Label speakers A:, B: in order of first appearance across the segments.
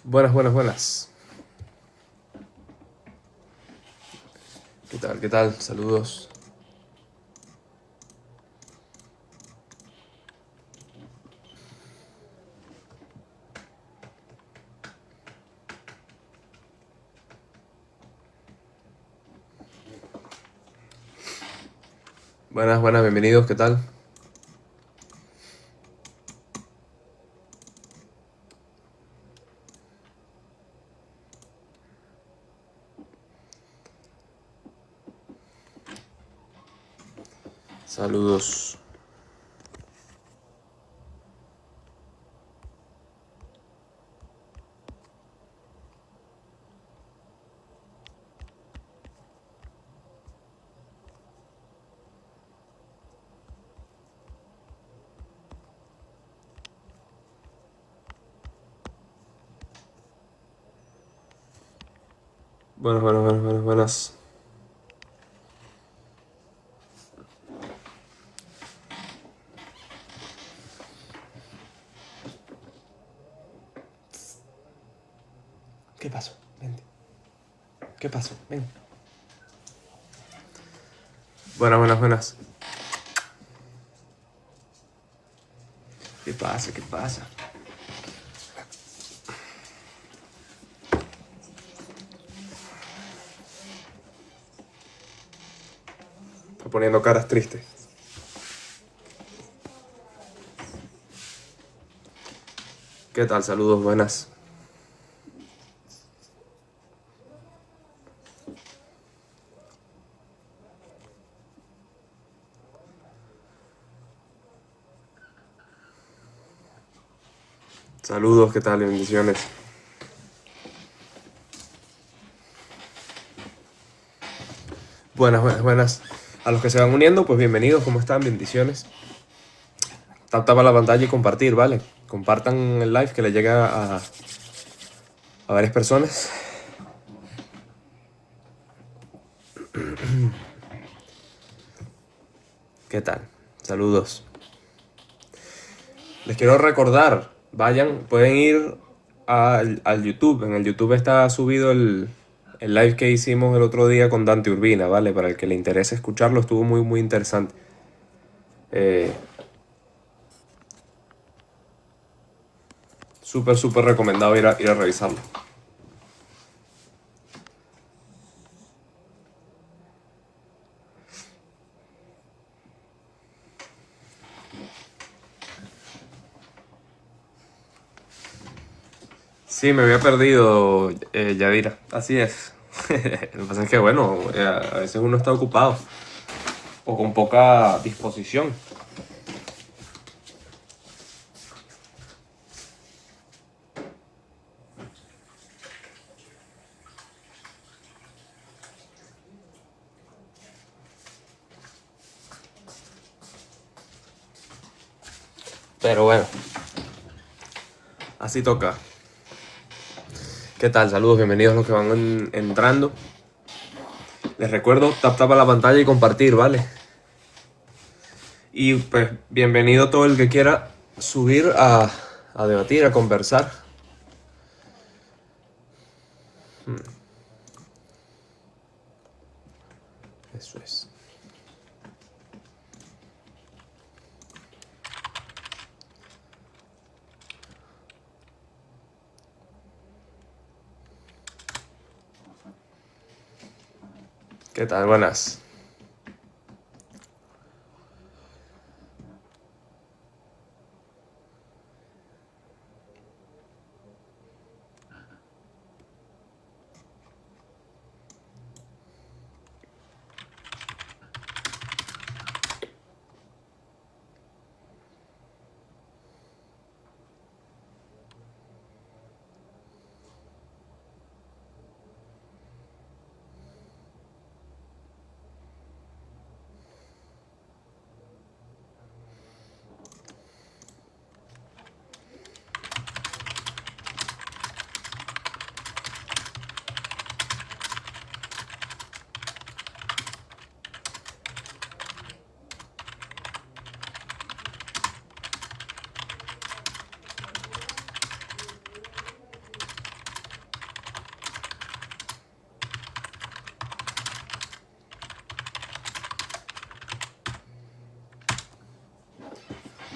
A: Buenas, buenas, buenas. ¿Qué tal? ¿Qué tal? Saludos. Buenas, buenas, bienvenidos, ¿qué tal? Saludos. Buenas, buenas, buenas, buenas, buenas. ¿Qué pasó? Vente. ¿Qué pasó? Ven. Buenas, buenas, buenas. ¿Qué pasa? ¿Qué pasa? Está poniendo caras tristes. ¿Qué tal? Saludos, buenas. Saludos, ¿qué tal? Bendiciones. Buenas, buenas, buenas. A los que se van uniendo, pues bienvenidos, ¿cómo están? Bendiciones. Tapa la pantalla y compartir, ¿vale? Compartan el live que le llega a varias personas. ¿Qué tal? Saludos. Les quiero recordar, pueden ir al YouTube. En el YouTube está subido el live que hicimos el otro día con Dante Urbina, ¿vale? Para el que le interese escucharlo, estuvo muy, muy interesante. Súper, súper recomendado ir a revisarlo. Sí, me había perdido, Yadira. Así es. Lo que pasa es que, bueno, a veces uno está ocupado o con poca disposición. Pero bueno, así toca. ¿Qué tal? Saludos, bienvenidos a los que van entrando. Les recuerdo, tapa la pantalla y compartir, ¿vale? Y pues bienvenido todo el que quiera subir a debatir, a conversar. Eso es. ¿Qué tal? Buenas.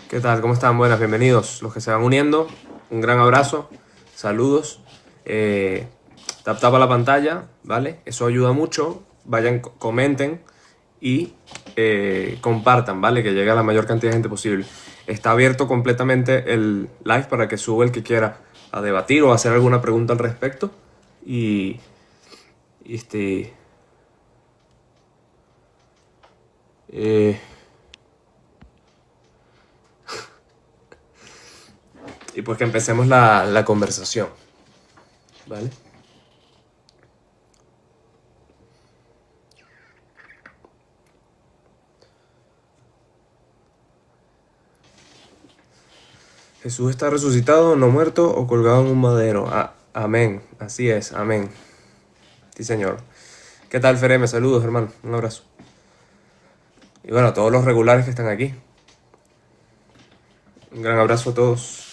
A: ¿Qué tal? ¿Cómo están? Buenas, bienvenidos. Los que se van uniendo, un gran abrazo, saludos. Tap a la pantalla, ¿vale? Eso ayuda mucho. Vayan, comenten y compartan, ¿vale? Que llegue a la mayor cantidad de gente posible. Está abierto completamente el live para que suba el que quiera a debatir o hacer alguna pregunta al respecto. Y pues que empecemos la conversación, ¿vale? Jesús está resucitado, no muerto o colgado en un madero. Amén, así es, amén. Sí, Señor. ¿Qué tal, Fereme? Saludos, hermano, un abrazo. Y bueno, a todos los regulares que están aquí. Un gran abrazo a todos.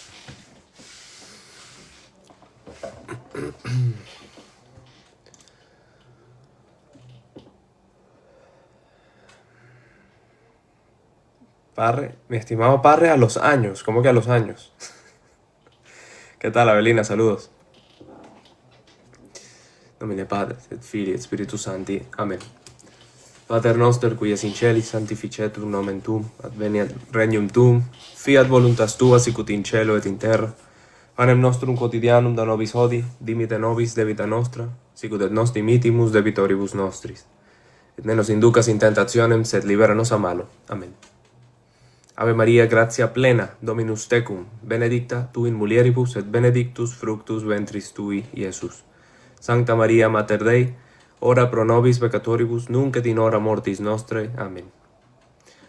A: Parre, mi estimado Parre, a los años. ¿Cómo que a los años? ¿Qué tal, Avelina? Saludos. Nomine Patris et Filii et Spiritus Sancti. Amén. Pater noster, qui es in celis, sanctificetur nomen tuum, adveniat regnum tuum, fiat voluntas tua sicut in cielo et in terra. Panem nostrum quotidianum da nobis hodie, dimite nobis debita nostra, sicut et nos dimitimus debitoribus nostris. Et ne nos inducas in tentationem, sed libera nos a malo. Amén. Ave Maria, gratia plena, Dominus tecum, benedicta tu in mulieribus, et benedictus fructus ventris tui, Iesus. Sancta Maria, Mater Dei, ora pro nobis peccatoribus, nunc et in hora mortis nostrae. Amen.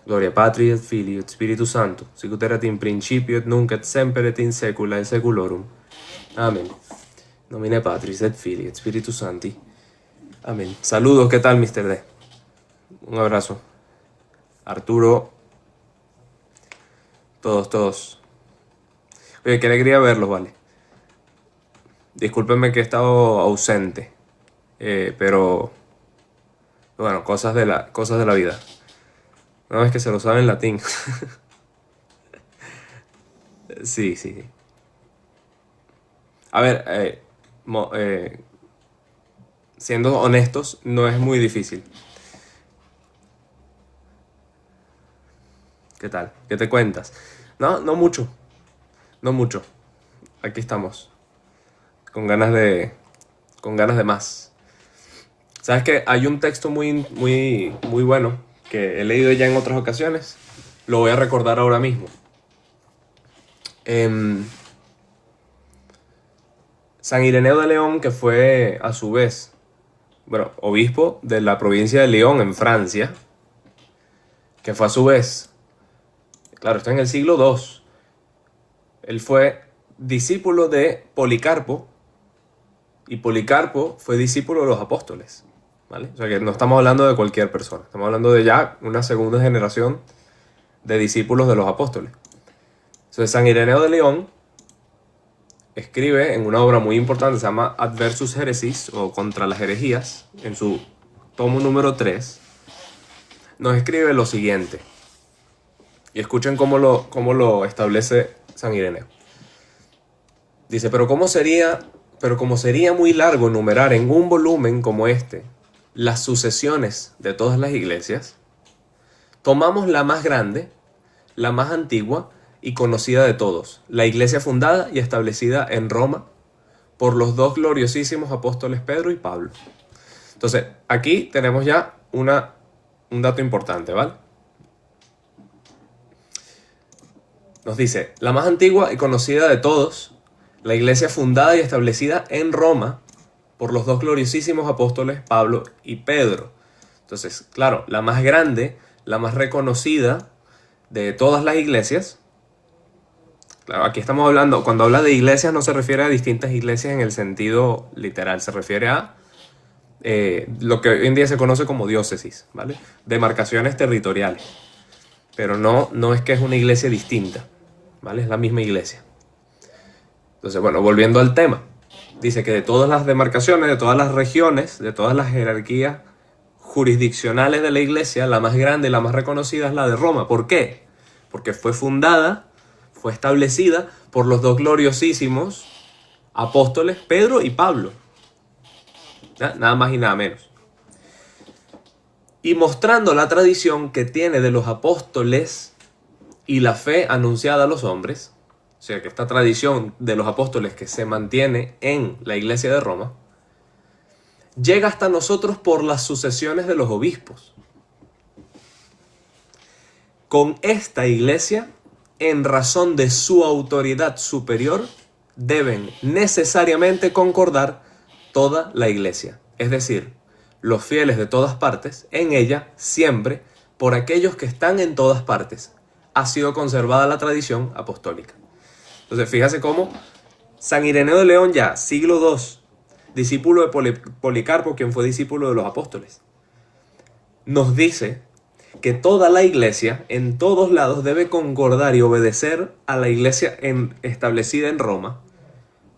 A: Gloria Patri et Filii et Spiritus Sancto, sicut erat in principio et nunc et semper et in saecula et saeculorum. Amen. Nomine Patris et Filii et Spiritus Sancti. Amén. Saludos, ¿qué tal, Mr. D? Un abrazo. Arturo. Todos. Oye, qué alegría verlos, vale. Discúlpenme que he estado ausente. Pero bueno, cosas de la vida. No, es que se lo sabe en latín. Sí. A ver, siendo honestos, no es muy difícil. ¿Qué tal? ¿Qué te cuentas? No mucho. Aquí estamos. Con ganas de más. ¿Sabes qué? Hay un texto muy bueno que he leído ya en otras ocasiones. Lo voy a recordar ahora mismo. San Ireneo de León, que fue a su vez, obispo de la provincia de León en Francia, que fue a su vez, claro, está en el siglo II. Él fue discípulo de Policarpo, y Policarpo fue discípulo de los apóstoles, ¿vale? O sea que no estamos hablando de cualquier persona, estamos hablando de ya una segunda generación de discípulos de los apóstoles. Entonces San Ireneo de León escribe en una obra muy importante, se llama Adversus Heresis, o Contra las herejías, en su tomo número 3, nos escribe lo siguiente. Y escuchen cómo lo establece San Ireneo. Dice, pero como sería muy largo enumerar en un volumen como este las sucesiones de todas las iglesias, tomamos la más grande, la más antigua y conocida de todos, la iglesia fundada y establecida en Roma por los dos gloriosísimos apóstoles Pedro y Pablo. Entonces, aquí tenemos ya un dato importante, ¿vale? Nos dice, la más antigua y conocida de todos, la iglesia fundada y establecida en Roma por los dos gloriosísimos apóstoles Pablo y Pedro. Entonces, claro, la más grande, la más reconocida de todas las iglesias. Claro, aquí estamos hablando, cuando habla de iglesias no se refiere a distintas iglesias en el sentido literal, se refiere a lo que hoy en día se conoce como diócesis, ¿vale? Demarcaciones territoriales. Pero no es que es una iglesia distinta, ¿vale? Es la misma iglesia. Entonces, bueno, volviendo al tema. Dice que de todas las demarcaciones, de todas las regiones, de todas las jerarquías jurisdiccionales de la iglesia, la más grande y la más reconocida es la de Roma. ¿Por qué? porque fue fundada, fue establecida por los dos gloriosísimos apóstoles Pedro y Pablo. Nada más y nada menos. Y mostrando la tradición que tiene de los apóstoles y la fe anunciada a los hombres, o sea que esta tradición de los apóstoles que se mantiene en la iglesia de Roma, llega hasta nosotros por las sucesiones de los obispos. Con esta iglesia, en razón de su autoridad superior, deben necesariamente concordar toda la iglesia, es decir, los fieles de todas partes, en ella, siempre, por aquellos que están en todas partes, ha sido conservada la tradición apostólica. Entonces, fíjase cómo San Ireneo de León ya, siglo II, discípulo de Policarpo, quien fue discípulo de los apóstoles, nos dice que toda la iglesia, en todos lados, debe concordar y obedecer a la iglesia establecida en Roma,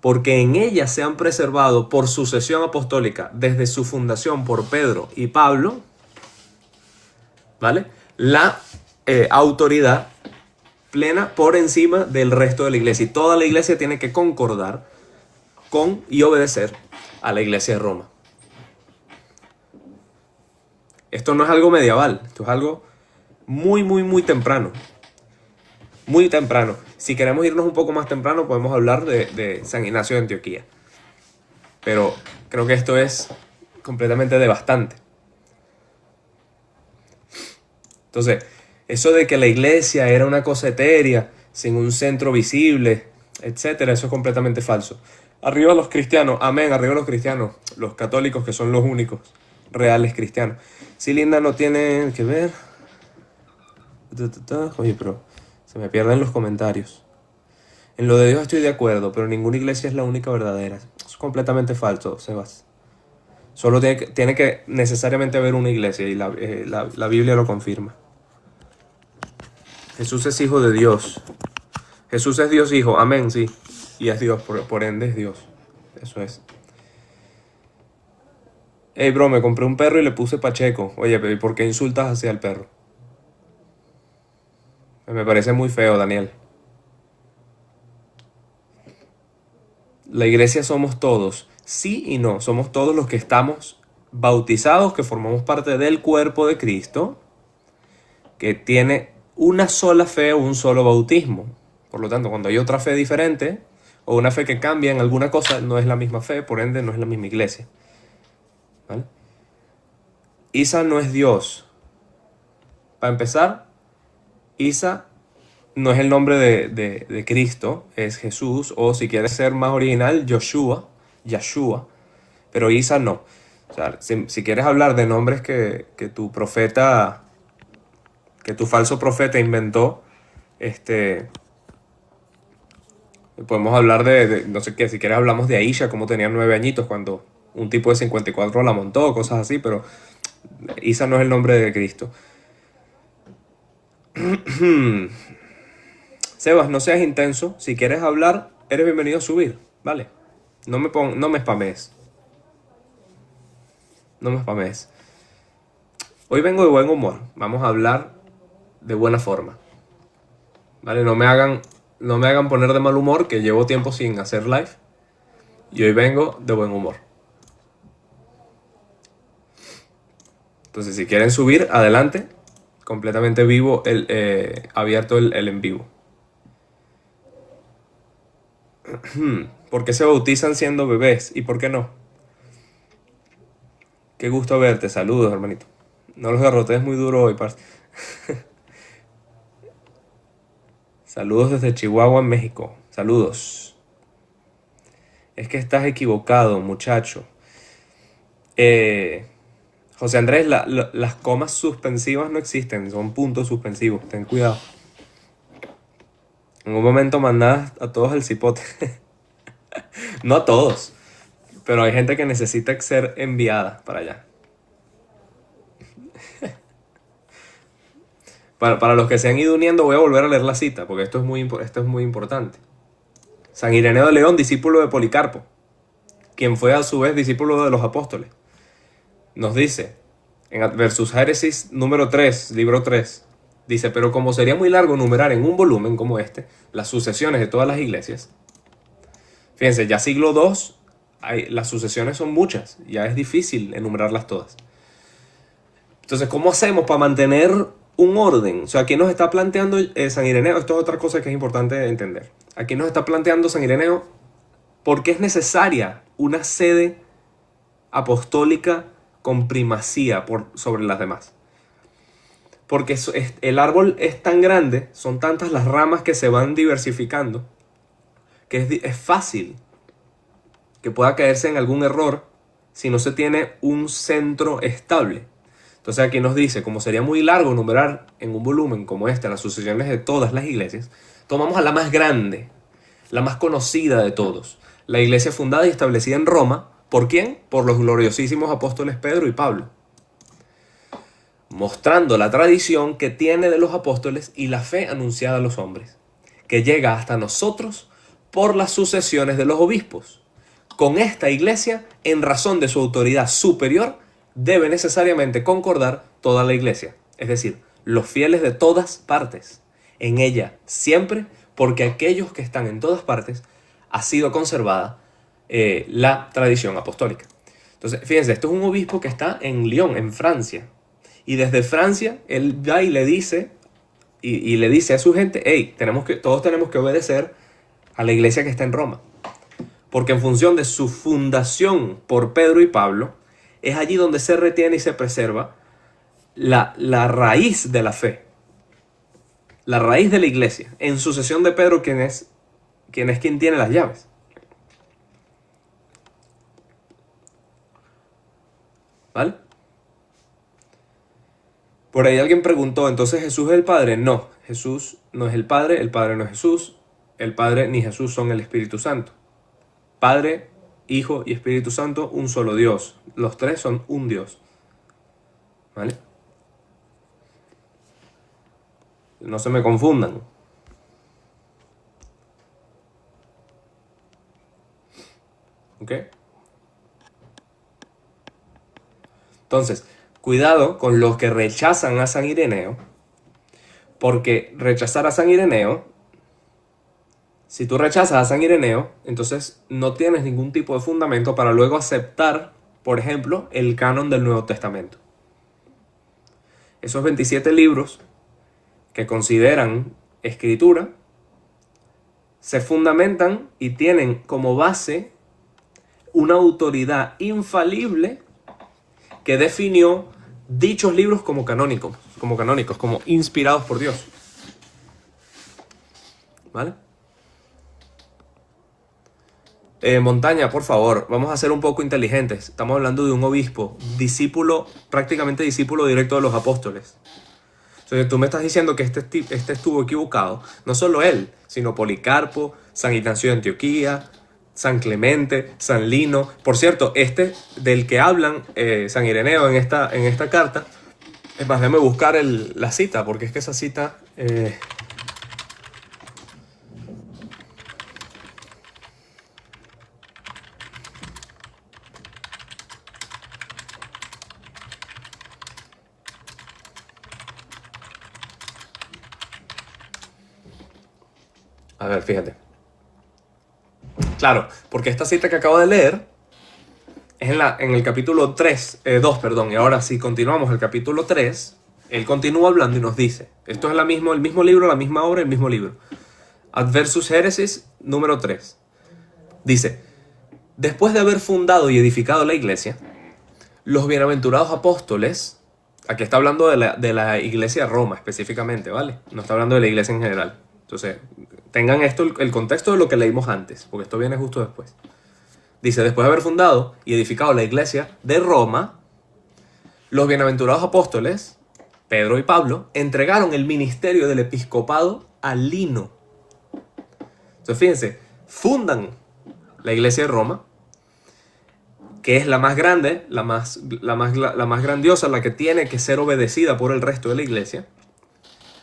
A: porque en ella se han preservado por sucesión apostólica, desde su fundación por Pedro y Pablo, ¿vale?, la autoridad plena por encima del resto de la iglesia. Y toda la iglesia tiene que concordar con y obedecer a la iglesia de Roma. Esto no es algo medieval, esto es algo muy temprano. Muy temprano. Si queremos irnos un poco más temprano, podemos hablar de San Ignacio de Antioquía. Pero creo que esto es completamente devastante. Entonces, eso de que la iglesia era una cosa etérea, sin un centro visible, etcétera, eso es completamente falso. Arriba los cristianos, amén, arriba los cristianos, los católicos que son los únicos reales cristianos. Si Linda no tiene que ver. Oye, pero se me pierden los comentarios. En lo de Dios estoy de acuerdo, pero ninguna iglesia es la única verdadera. Es completamente falso, Sebas. Solo tiene que necesariamente haber una iglesia y la Biblia lo confirma. Jesús es hijo de Dios. Jesús es Dios hijo, amén, sí. Y es Dios, por ende es Dios. Eso es. Hey, bro, me compré un perro y le puse Pacheco. Oye, pero ¿y por qué insultas hacia el perro? Me parece muy feo, Daniel. La iglesia somos todos. Sí y no. Somos todos los que estamos bautizados, que formamos parte del cuerpo de Cristo, que tiene una sola fe o un solo bautismo. Por lo tanto, cuando hay otra fe diferente o una fe que cambia en alguna cosa, no es la misma fe, por ende no es la misma iglesia. ¿Vale? Isa no es Dios. Para empezar, Isa no es el nombre de Cristo, es Jesús, o si quieres ser más original, Yeshua, pero Isa no. O sea, si quieres hablar de nombres que tu profeta, que tu falso profeta inventó, podemos hablar de no sé qué, si quieres hablamos de Aisha, como tenía 9 añitos cuando un tipo de 54 la montó, cosas así, pero Isa no es el nombre de Cristo. Sebas, no seas intenso. Si quieres hablar, eres bienvenido a subir, ¿vale? No me spamees. No me spamees. Hoy vengo de buen humor. Vamos a hablar de buena forma, ¿vale? No me hagan poner de mal humor, que llevo tiempo sin hacer live. Y hoy vengo de buen humor. Entonces, si quieren subir, adelante. Completamente vivo, abierto el en vivo. ¿Por qué se bautizan siendo bebés? ¿Y por qué no? Qué gusto verte. Saludos, hermanito. No los derrotes muy duro hoy, parce. Saludos desde Chihuahua, en México. Saludos. Es que estás equivocado, muchacho. José Andrés, las comas suspensivas no existen, son puntos suspensivos. Ten cuidado. En un momento mandás a todos el cipote. No a todos, pero hay gente que necesita ser enviada para allá. Para los que se han ido uniendo, voy a volver a leer la cita, porque esto es muy importante. San Ireneo de León, discípulo de Policarpo, quien fue a su vez discípulo de los apóstoles, nos dice, en Adversus Heresis número 3, libro 3, Dice, pero como sería muy largo enumerar en un volumen como este las sucesiones de todas las iglesias. Fíjense, ya siglo II, las sucesiones son muchas. Ya es difícil enumerarlas todas. Entonces, ¿cómo hacemos para mantener un orden? O sea, aquí nos está planteando San Ireneo. Esto es otra cosa que es importante entender. Aquí nos está planteando San Ireneo por qué es necesaria una sede apostólica con primacía sobre las demás. Porque el árbol es tan grande, son tantas las ramas que se van diversificando, que es fácil que pueda caerse en algún error si no se tiene un centro estable. Entonces aquí nos dice, como sería muy largo numerar en un volumen como este las sucesiones de todas las iglesias, tomamos a la más grande, la más conocida de todos, la iglesia fundada y establecida en Roma. ¿Por quién? Por los gloriosísimos apóstoles Pedro y Pablo, mostrando la tradición que tiene de los apóstoles y la fe anunciada a los hombres, que llega hasta nosotros por las sucesiones de los obispos. Con esta iglesia, en razón de su autoridad superior, debe necesariamente concordar toda la iglesia, es decir, los fieles de todas partes, en ella siempre, porque aquellos que están en todas partes ha sido conservada la tradición apostólica. Entonces, fíjense, esto es un obispo que está en Lyon, en Francia, y desde Francia él va y le dice a su gente, hey, todos tenemos que obedecer a la iglesia que está en Roma, porque en función de su fundación por Pedro y Pablo, es allí donde se retiene y se preserva la raíz de la fe, la raíz de la iglesia, en sucesión de Pedro, quien tiene las llaves. ¿Vale? Por ahí alguien preguntó, ¿entonces Jesús es el Padre? No, Jesús no es el Padre no es Jesús, el Padre ni Jesús son el Espíritu Santo. Padre, Hijo y Espíritu Santo, un solo Dios. Los tres son un Dios. ¿Vale? No se me confundan. ¿Ok? Entonces, cuidado con los que rechazan a San Ireneo, porque rechazar a San Ireneo, si tú rechazas a San Ireneo, entonces no tienes ningún tipo de fundamento para luego aceptar, por ejemplo, el canon del Nuevo Testamento. Esos 27 libros que consideran escritura se fundamentan y tienen como base una autoridad infalible que definió dichos libros como canónicos, como inspirados por Dios. ¿Vale? Montaña, por favor, vamos a ser un poco inteligentes. Estamos hablando de un obispo, prácticamente discípulo directo de los apóstoles. Entonces tú me estás diciendo que este estuvo equivocado. No solo él, sino Policarpo, San Ignacio de Antioquía, San Clemente, San Lino. Por cierto, del que hablan San Ireneo en esta carta, es más, déjame buscar la cita, porque es que esa cita... A ver, fíjate. Claro, porque esta cita que acabo de leer es en el capítulo 2, y ahora si continuamos el capítulo 3, él continúa hablando y nos dice, esto es el mismo libro, la misma obra, el mismo libro. Adversus Heresis, número 3. Dice, después de haber fundado y edificado la iglesia, los bienaventurados apóstoles, aquí está hablando de la iglesia de Roma específicamente, ¿vale? No está hablando de la iglesia en general. Entonces, tengan esto, el contexto de lo que leímos antes, porque esto viene justo después. Dice, después de haber fundado y edificado la iglesia de Roma, los bienaventurados apóstoles, Pedro y Pablo, entregaron el ministerio del episcopado a Lino. Entonces, fíjense, fundan la iglesia de Roma, que es la más grande, la más grandiosa, la que tiene que ser obedecida por el resto de la iglesia.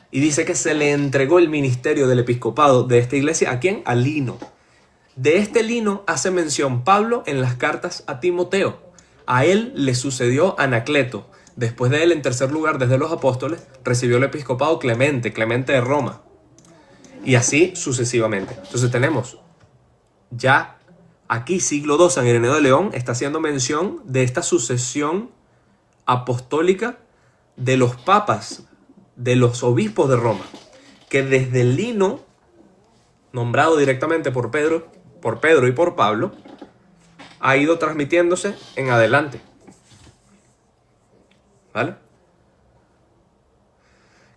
A: Y dice que se le entregó el ministerio del episcopado de esta iglesia. ¿A quién? A Lino. De este Lino hace mención Pablo en las cartas a Timoteo. A él le sucedió Anacleto. Después de él, en tercer lugar, desde los apóstoles, recibió el episcopado Clemente, Clemente de Roma. Y así sucesivamente. Entonces tenemos ya aquí, siglo II, San Ireneo de León está haciendo mención de esta sucesión apostólica de los papas, de los obispos de Roma, que desde Lino, nombrado directamente por Pedro y por Pablo, ha ido transmitiéndose en adelante. ¿Vale?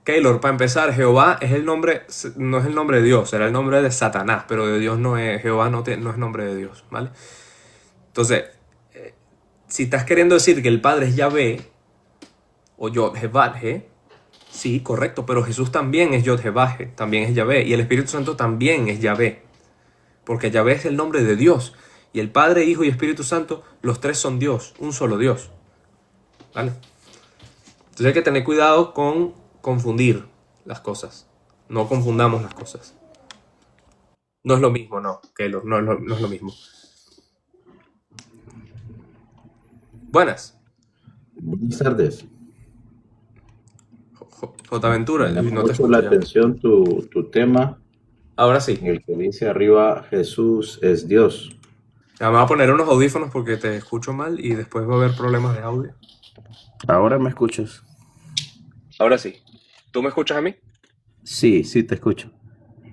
A: Keylor, para empezar, Jehová es el nombre, no es el nombre de Dios, era el nombre de Satanás, pero de Dios no es, Jehová no es nombre de Dios, ¿vale? Entonces, si estás queriendo decir que el Padre es Yahvé, o Yod-Heh-Vav-Heh, sí, correcto, pero Jesús también es Yod-Heh-Vav-Heh, también es Yahvé, y el Espíritu Santo también es Yahvé, porque Yahvé es el nombre de Dios, y el Padre, Hijo y Espíritu Santo, los tres son Dios, un solo Dios, ¿vale? Entonces hay que tener cuidado con confundir las cosas, no confundamos las cosas. No es lo mismo, no, Keylor, no es lo mismo. Buenas.
B: Buenas tardes.
A: J. Ventura,
B: Me llama
A: no te
B: mucho
A: escucho
B: la
A: ya.
B: atención tu tema,
A: Ahora sí.
B: el que dice arriba, Jesús es Dios.
A: Ya me voy a poner unos audífonos porque te escucho mal y después va a haber problemas de audio.
B: ¿Ahora me escuchas?
A: Ahora sí. ¿Tú me escuchas a mí?
B: Sí, sí te escucho.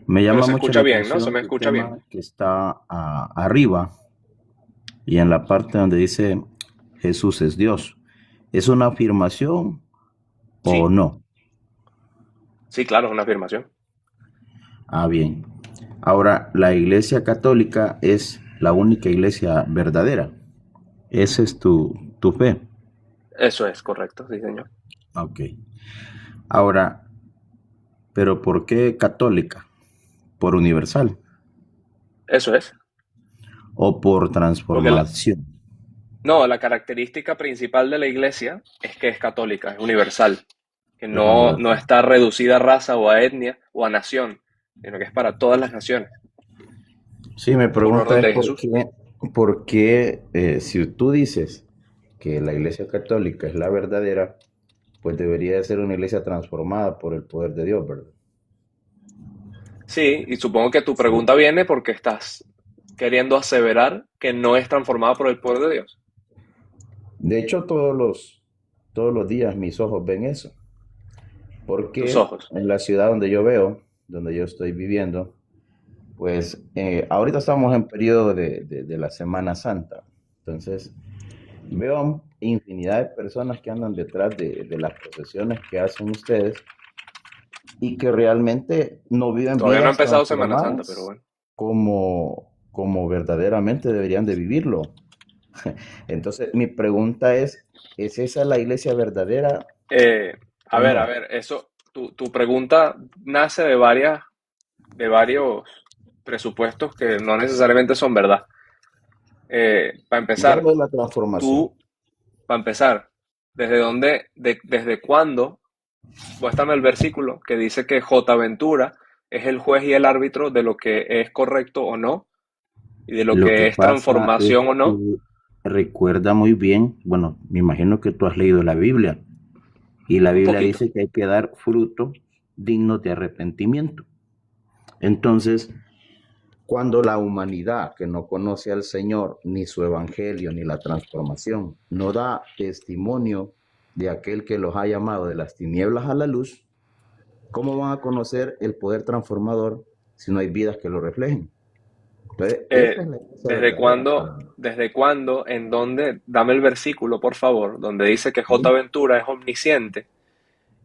B: Me llama
A: Pero se
B: mucho
A: escucha
B: la
A: bien, ¿no? Se
B: atención
A: me
B: tu
A: escucha
B: tema
A: bien.
B: que está arriba y en la parte donde dice Jesús es Dios. ¿Es una afirmación o
A: Sí.
B: no?
A: Sí, claro, es una afirmación.
B: Ah, bien. Ahora, la Iglesia Católica es la única iglesia verdadera. Esa es tu fe.
A: Eso es correcto, sí, señor.
B: Ok. Ahora, ¿pero por qué católica? ¿Por universal
A: Eso es.
B: o por
A: Porque
B: transformación?
A: la característica principal de la iglesia es que es católica, es universal. Que
B: Es
A: no
B: universal.
A: está reducida a raza o a etnia o a nación, sino que es para todas las naciones,
B: Sí, mi
A: por
B: pregunta
A: orden
B: es
A: de Jesús.
B: por qué si tú dices que la Iglesia Católica es la verdadera, pues debería de ser una iglesia transformada por el poder de Dios, ¿verdad?
A: Sí, y supongo que tu
B: Sí.
A: pregunta viene porque estás queriendo aseverar que no es transformada por el poder de Dios.
B: De hecho, todos los días mis ojos ven eso,
A: Tus
B: porque
A: ojos.
B: en la ciudad donde yo veo, donde yo estoy viviendo, pues ahorita estamos en periodo de la Semana Santa. Entonces, veo infinidad de personas que andan detrás de las procesiones que hacen ustedes y que realmente no viven
A: Todavía no ha
B: vidas
A: empezado Semana Santa, pero
B: transformadas
A: bueno.
B: como verdaderamente deberían de vivirlo. Entonces, mi pregunta ¿es esa la iglesia verdadera
A: Eh,
B: o
A: a
B: no?
A: ver, eso, tu pregunta nace de varios presupuestos que no necesariamente son verdad. Para
B: Ya
A: empezar,
B: lo de la transformación.
A: tú, para empezar, desde cuándo, muéstrame el versículo que dice que J. Ventura es el juez y el árbitro de lo que es correcto o no, y de lo
B: Lo
A: que
B: que
A: es
B: pasa es
A: transformación o no.
B: que recuerda muy bien, bueno, me imagino que tú has leído la Biblia y la
A: Un
B: Biblia
A: poquito.
B: dice que hay que dar fruto digno de arrepentimiento. Entonces, cuando la humanidad que no conoce al Señor, ni su evangelio, ni la transformación, no da testimonio de aquel que los ha llamado de las tinieblas a la luz, ¿cómo van a conocer el poder transformador si no hay vidas que lo reflejen? Entonces, esa es la iglesia verdadera para mí.
A: Desde cuándo, en dónde, dame el versículo, por favor, donde dice que J. Ventura es omnisciente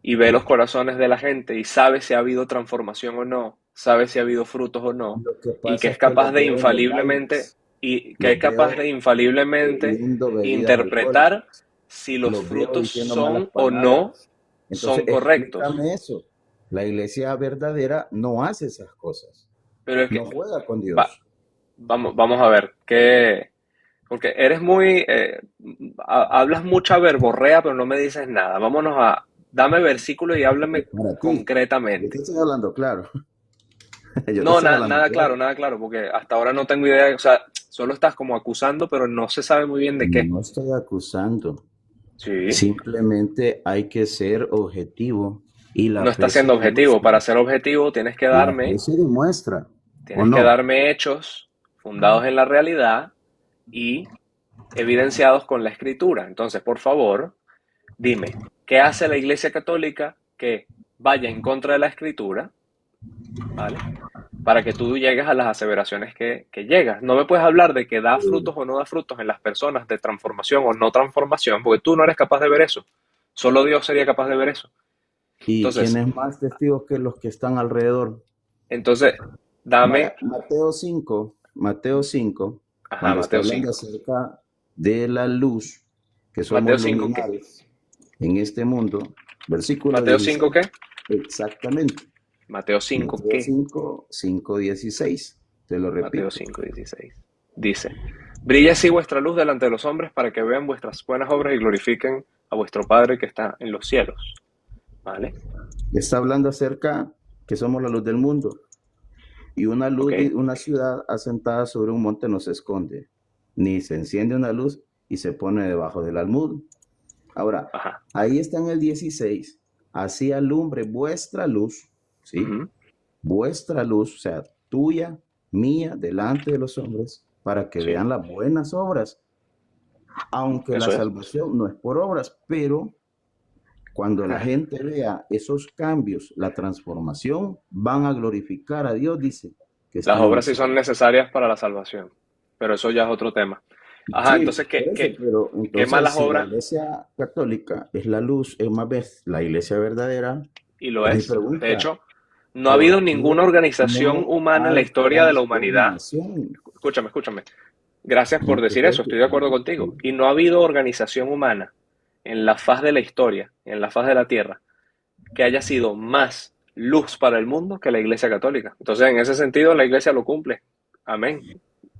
A: y ve los corazones de la gente y sabe si ha habido transformación o no, sabe si ha habido frutos o no,
B: Lo que
A: y que
B: pasa
A: es
B: es que
A: capaz
B: los
A: de
B: veo en los
A: infaliblemente,
B: lives,
A: y que es
B: los
A: capaz
B: veo
A: de infaliblemente
B: bebiendo bebidas
A: interpretar
B: alcohólicas,
A: si los
B: los veo
A: frutos
B: diciendo malas
A: son o no
B: palabras. Entonces,
A: son correctos.
B: explícame eso. La iglesia verdadera no hace esas cosas.
A: Pero es
B: No
A: que,
B: juega con
A: va,
B: Dios.
A: vamos a ver, porque eres muy, hablas mucha verborrea, pero no me dices nada. Dame versículo y háblame
B: Para ti, yo te
A: concretamente.
B: estoy hablando claro. Yo te
A: No,
B: estoy hablando claro.
A: nada claro, porque hasta ahora no tengo idea, o sea, solo estás como acusando, pero no se sabe muy bien de qué.
B: No estoy acusando.
A: Sí.
B: Simplemente hay que ser objetivo y
A: No está siendo objetivo. Para ser objetivo
B: la fe se demuestra, ¿o
A: tienes que
B: no?
A: darme hechos fundados en la realidad y evidenciados con la escritura. Entonces, por favor, dime, ¿qué hace la Iglesia Católica que vaya en contra de la escritura? ¿Vale? Para que tú llegues a las aseveraciones que llegas. No me puedes hablar de que da frutos o no da frutos en las personas, de transformación o no transformación, porque tú no eres capaz de ver eso. Solo Dios sería capaz de ver eso.
B: ¿Y quién
A: Entonces,
B: es más testigos que los que están alrededor?
A: entonces,
B: Vaya,
A: dame,
B: Mateo 5,
A: ajá,
B: cuando está
A: Mateo
B: hablando
A: 5.
B: acerca de la luz, que
A: Mateo
B: somos
A: 5, ¿qué?
B: luminares en este mundo, versículo
A: Mateo 5,
B: 16,
A: ¿qué?
B: exactamente.
A: Mateo 5,
B: Mateo
A: ¿qué?
B: 5:16, te lo
A: Mateo
B: repito.
A: 5, 16. Dice, brilla así vuestra luz delante de los hombres para que vean vuestras buenas obras y glorifiquen a vuestro Padre que está en los cielos. ¿Vale?
B: Está hablando acerca que somos la luz del mundo. Y una
A: ¿Ok?
B: luz de una ciudad asentada sobre un monte no se esconde, ni se enciende una luz y se pone debajo del almud. Ahora,
A: Ajá.
B: ahí está en el 16, así alumbre vuestra luz, ¿sí?
A: Ujú.
B: Vuestra luz, o sea, tuya, mía, delante de los hombres, para que
A: Sí,
B: vean las buenas obras, aunque la
A: eso es.
B: salvación no es por obras, pero cuando la gente vea esos cambios, la transformación, van a glorificar a Dios, dice, que
A: Las
B: está en el
A: obras sí son
B: cielo.
A: necesarias para la salvación, pero eso ya es otro tema. Ajá,
B: Sí,
A: entonces,
B: por eso, pero
A: qué
B: entonces
A: malas
B: si la
A: obras?
B: iglesia católica es la luz, es más vez la iglesia verdadera,
A: Y lo
B: pues mi
A: es. De
B: pregunta,
A: hecho, no ha habido
B: ¿por
A: ninguna
B: qué
A: organización
B: no
A: humana en la
B: hay
A: historia de la humanidad.
B: transformación?
A: Escúchame, escúchame. Gracias por
B: No te
A: decir eso, estoy de acuerdo
B: preocupes.
A: contigo. Y no ha habido organización humana en la faz de la historia, en la faz de la tierra, que haya sido más luz para el mundo que la Iglesia Católica. Entonces, en ese sentido, la Iglesia lo cumple. Amén.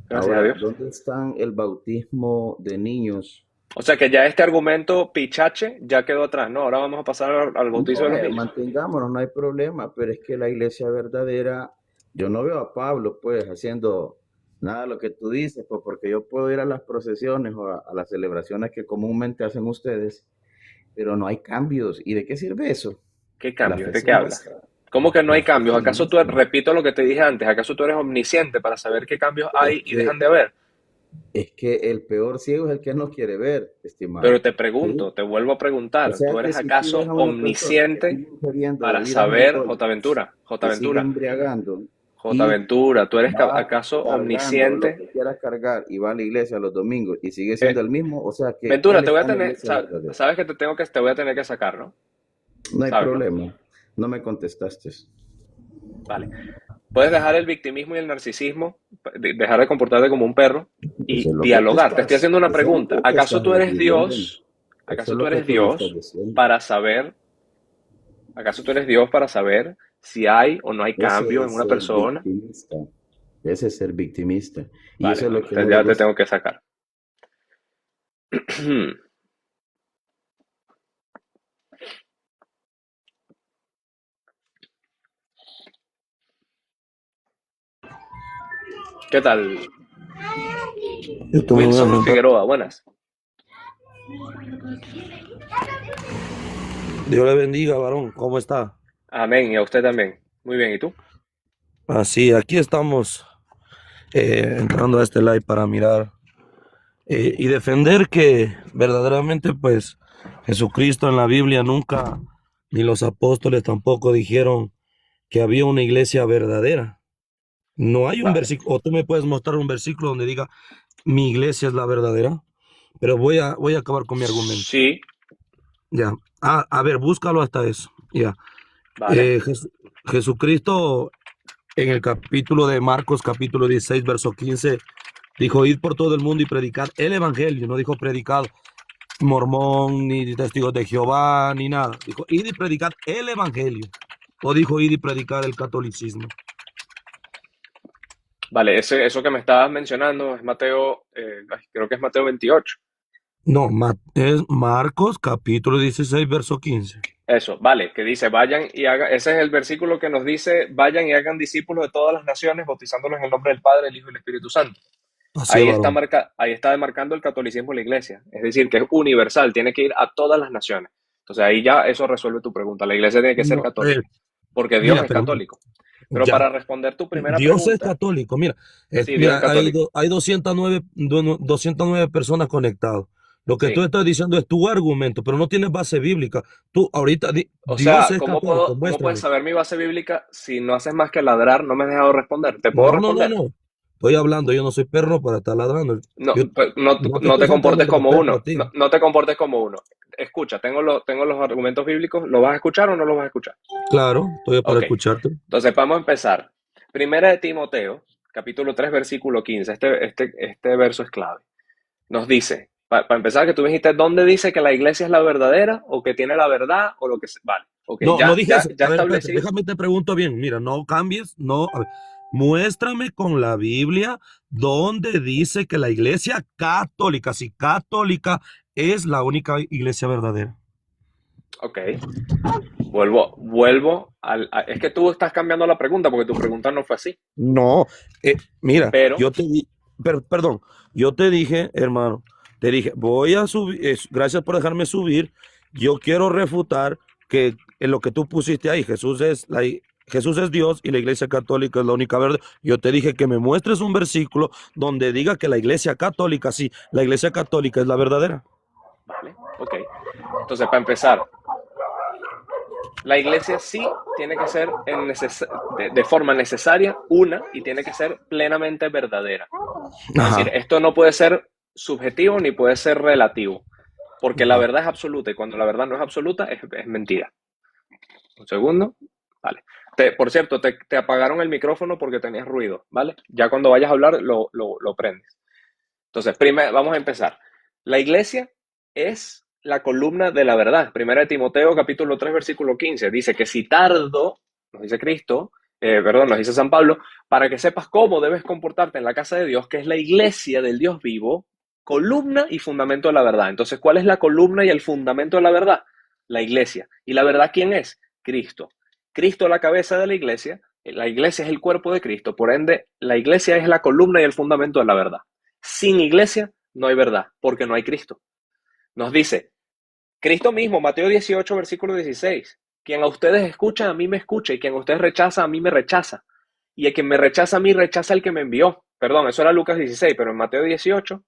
A: Gracias a
B: Ahora,
A: Dios.
B: ¿dónde están el bautismo de niños?
A: O sea que ya este argumento pichache ya quedó atrás, ¿no? Ahora vamos a pasar al bautizo
B: No,
A: de los niños.
B: mantengámonos, no hay problema, pero es que la iglesia verdadera, yo no veo a Pablo pues haciendo nada de lo que tú dices, pues porque yo puedo ir a las procesiones o a las celebraciones que comúnmente hacen ustedes, pero no hay cambios. ¿Y de qué sirve eso?
A: ¿Qué
B: La
A: cambios?
B: fe
A: ¿De
B: se
A: qué hablas?
B: muestra,
A: ¿Cómo que no hay
B: la fe
A: cambios?
B: se
A: ¿Acaso tú,
B: muestra.
A: repito lo que te dije antes, acaso tú eres omnisciente para saber qué cambios
B: Es
A: hay y dejan
B: que,
A: de haber?
B: es que el peor ciego es el que no quiere ver,
A: Pero
B: estimado.
A: te
B: ¿Sí?
A: pregunto, te vuelvo a
B: O
A: preguntar, ¿tú
B: sea que
A: eres
B: si tú ves
A: acaso
B: a una persona que
A: omnisciente
B: sigue ingiriendo
A: para
B: bebidas
A: saber,
B: alcohólicas, que sigue
A: Ventura,
B: embriagando,
A: J.
B: y
A: Ventura, tú eres
B: va
A: acaso
B: cargando lo
A: omnisciente?
B: que quiera cargar y va a la iglesia los domingos y sigue siendo el mismo, o sea que
A: Ventura,
B: él
A: te voy a
B: está en la
A: tener,
B: iglesia verdadera.
A: sabes que te voy a tener que sacar, ¿no?
B: No hay
A: ¿Sabes, no?
B: problema, no me contestaste.
A: Vale. Puedes dejar el victimismo y el narcisismo, dejar de comportarte como un perro
B: Eso
A: y
B: es lo que tú
A: dialogar. Te estoy
B: estás,
A: haciendo una
B: eso es lo
A: pregunta.
B: que tú estás diciendo. Eso es
A: ¿Acaso tú
B: lo que
A: eres
B: tú me estás
A: Dios
B: diciendo.
A: para saber, acaso tú eres Dios para saber si hay o no hay
B: Ese
A: cambio en
B: es
A: una
B: ser
A: persona?
B: victimista. Ese es ser victimista. Y
A: Vale,
B: eso es lo
A: bueno,
B: que no le
A: ya te
B: gusta.
A: tengo que sacar. ¿Qué tal?
C: Yo estoy muy bien,
A: Wilson
C: Fernando.
A: Figueroa, buenas.
C: Dios le bendiga, varón. ¿Cómo está?
A: Amén, y a usted también. Muy bien, ¿y tú?
C: Así, aquí estamos entrando a este live para mirar y defender que verdaderamente, pues, Jesucristo en la Biblia nunca, ni los apóstoles tampoco dijeron que había una iglesia verdadera. No hay un
A: Vale.
C: versículo, o tú me puedes mostrar un versículo donde diga, mi iglesia es la verdadera, pero voy a acabar con mi argumento.
A: Sí,
C: Ya. A ver, búscalo hasta eso. Ya.
A: vale.
C: Eh, Jes- Jesucristo en el capítulo de Marcos, capítulo 16 verso 15 dijo, id por todo el mundo y predicad el evangelio. No dijo predicad mormón, ni testigos de Jehová, ni nada. Dijo, id y predicad el evangelio. O dijo, id y predicar el catolicismo.
A: Vale, eso que me estabas mencionando es Mateo, creo que es Mateo 28.
C: No, es Marcos, capítulo 16 verso 15.
A: Eso, vale, que dice, vayan y hagan, ese es el versículo que nos dice, vayan y hagan discípulos de todas las naciones, bautizándolos en el nombre del Padre, el Hijo y el Espíritu Santo.
C: Así es, varón.
A: Ahí está demarcando el catolicismo de la iglesia. Es decir, que es universal, tiene que ir a todas las naciones. Entonces ahí ya eso resuelve tu pregunta. La iglesia tiene que ser
C: No,
A: católica, porque Dios
C: mira,
A: es
C: pero mira,
A: católico. Pero
C: ya.
A: para responder tu primera
C: Dios es
A: pregunta,
C: católico. Mira,
A: sí, Dios es
C: mira,
A: católico.
C: hay 209 personas conectadas. Lo que tú
A: Sí.
C: estás diciendo es tu argumento, pero no tienes base bíblica. Tú ahorita,
A: O
C: Dios
A: sea,
C: es católico,
A: cómo puedes
C: muéstrame.
A: saber mi base bíblica si no haces más que ladrar? No me has dejado responder. ¿Te puedo
C: No, no, no,
A: responder?
C: no. Estoy hablando, yo no soy perro para estar ladrando.
A: No,
C: Yo no te
A: no
C: estoy
A: te
C: faltando
A: comportes
C: el
A: como
C: respeto a
A: uno.
C: ti.
A: No te comportes como uno. Escucha, tengo los argumentos bíblicos. ¿Lo vas a escuchar o no lo vas a escuchar?
C: Claro, estoy para
A: Ok.
C: escucharte.
A: Entonces vamos a empezar. Primera de Timoteo, capítulo 3, versículo 15. Este verso es clave. Nos dice, para empezar, que tú me dijiste, ¿dónde dice que la iglesia es la verdadera o que tiene la verdad o lo que sea? Vale, ok,
C: No, no dije eso.
A: ya
C: A ver, espérate,
A: establecí.
C: déjame te pregunto bien. Mira, no cambies, no. A ver, muéstrame con la Biblia donde dice que la iglesia católica, si católica, es la única iglesia verdadera.
A: Ok, es que tú estás cambiando la pregunta porque tu pregunta no fue así.
C: No, mira,
A: Pero,
C: perdón, yo te dije, hermano, te dije, voy a subir, gracias por dejarme subir, yo quiero refutar que en lo que tú pusiste ahí, Jesús es Dios y la iglesia católica es la única verdad. Yo te dije que me muestres un versículo donde diga que la iglesia católica, sí, la iglesia católica es la verdadera.
A: vale, ok. Entonces, para empezar, la iglesia sí tiene que ser de forma necesaria una y tiene que ser plenamente verdadera. Es decir,
C: Ajá.
A: esto no puede ser subjetivo ni puede ser relativo, porque la
C: Ajá.
A: verdad es absoluta y cuando la verdad no es absoluta es mentira. Un segundo. Vale. Por cierto, te apagaron el micrófono porque tenías ruido, ¿vale? Ya cuando vayas a hablar lo prendes. Entonces, vamos a empezar. La iglesia es la columna de la verdad. Primera de Timoteo, capítulo 3, versículo 15. Dice que si tardo, nos dice Cristo, perdón, nos dice San Pablo, para que sepas cómo debes comportarte en la casa de Dios, que es la iglesia del Dios vivo, columna y fundamento de la verdad. Entonces, ¿cuál es la columna y el fundamento de la verdad? La iglesia. ¿Y la verdad quién es? Cristo. Cristo es la cabeza de la iglesia es el cuerpo de Cristo, por ende, la iglesia es la columna y el fundamento de la verdad. Sin iglesia no hay verdad, porque no hay Cristo. Nos dice Cristo mismo, Mateo 18, versículo 16, quien a ustedes escucha, a mí me escucha, y quien a ustedes rechaza, a mí me rechaza. Y el que me rechaza a mí, rechaza al que me envió. Perdón, eso era Lucas 16, pero en Mateo 18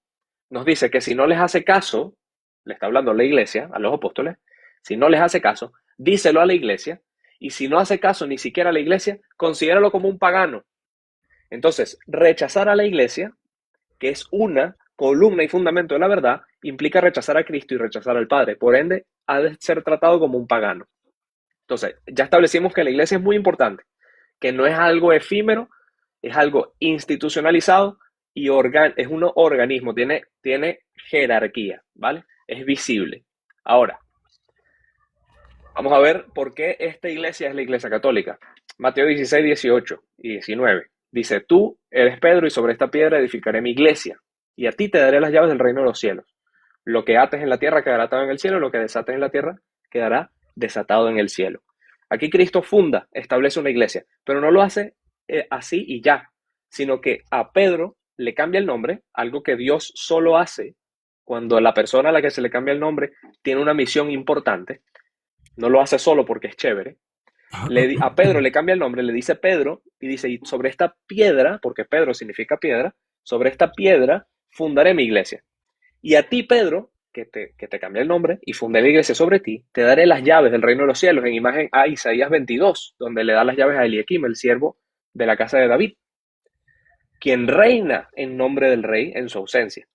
A: nos dice que si no les hace caso, le está hablando la iglesia, a los apóstoles, si no les hace caso, díselo a la iglesia, y si no hace caso ni siquiera a la iglesia, considéralo como un pagano. Entonces, rechazar a la iglesia, que es una columna y fundamento de la verdad, implica rechazar a Cristo y rechazar al Padre. Por ende, ha de ser tratado como un pagano. Entonces, ya establecimos que la iglesia es muy importante, que no es algo efímero, es algo institucionalizado y es un organismo, tiene jerarquía, ¿vale? Es visible. Ahora, vamos a ver por qué esta iglesia es la iglesia católica. Mateo 16, 18 y 19. Dice, tú eres Pedro y sobre esta piedra edificaré mi iglesia y a ti te daré las llaves del reino de los cielos. Lo que ates en la tierra quedará atado en el cielo, lo que desates en la tierra quedará desatado en el cielo. Aquí Cristo establece una iglesia, pero no lo hace así y ya, sino que a Pedro le cambia el nombre, algo que Dios solo hace cuando la persona a la que se le cambia el nombre tiene una misión importante. No lo hace solo porque es chévere. A Pedro le cambia el nombre, le dice Pedro y dice, y sobre esta piedra, porque Pedro significa piedra, sobre esta piedra fundaré mi iglesia. Y a ti, Pedro, que te cambia el nombre y fundé la iglesia sobre ti, te daré las llaves del reino de los cielos, en imagen a Isaías 22, donde le da las llaves a Eliakim, el siervo de la casa de David, quien reina en nombre del rey en su ausencia.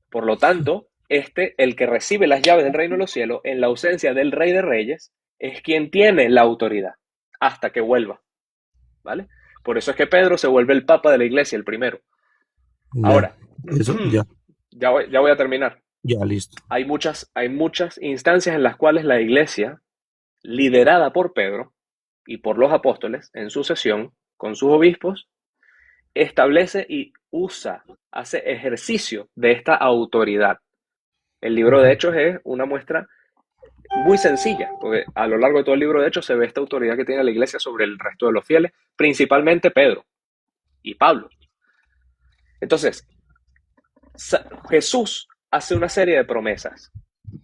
A: Por lo tanto, el que recibe las llaves del reino de los cielos, en la ausencia del rey de reyes, es quien tiene la autoridad hasta que vuelva, ¿vale? Por eso es que Pedro se vuelve el papa de la iglesia, el primero.
C: Ya,
A: Ahora,
C: eso, ya,
A: ya voy a terminar.
C: ya, listo.
A: Hay muchas instancias en las cuales la iglesia, liderada por Pedro y por los apóstoles, en sucesión con sus obispos, establece y hace ejercicio de esta autoridad. El libro de Hechos es una muestra muy sencilla, porque a lo largo de todo el libro de Hechos se ve esta autoridad que tiene la iglesia sobre el resto de los fieles, principalmente Pedro y Pablo. Entonces, Jesús hace una serie de promesas.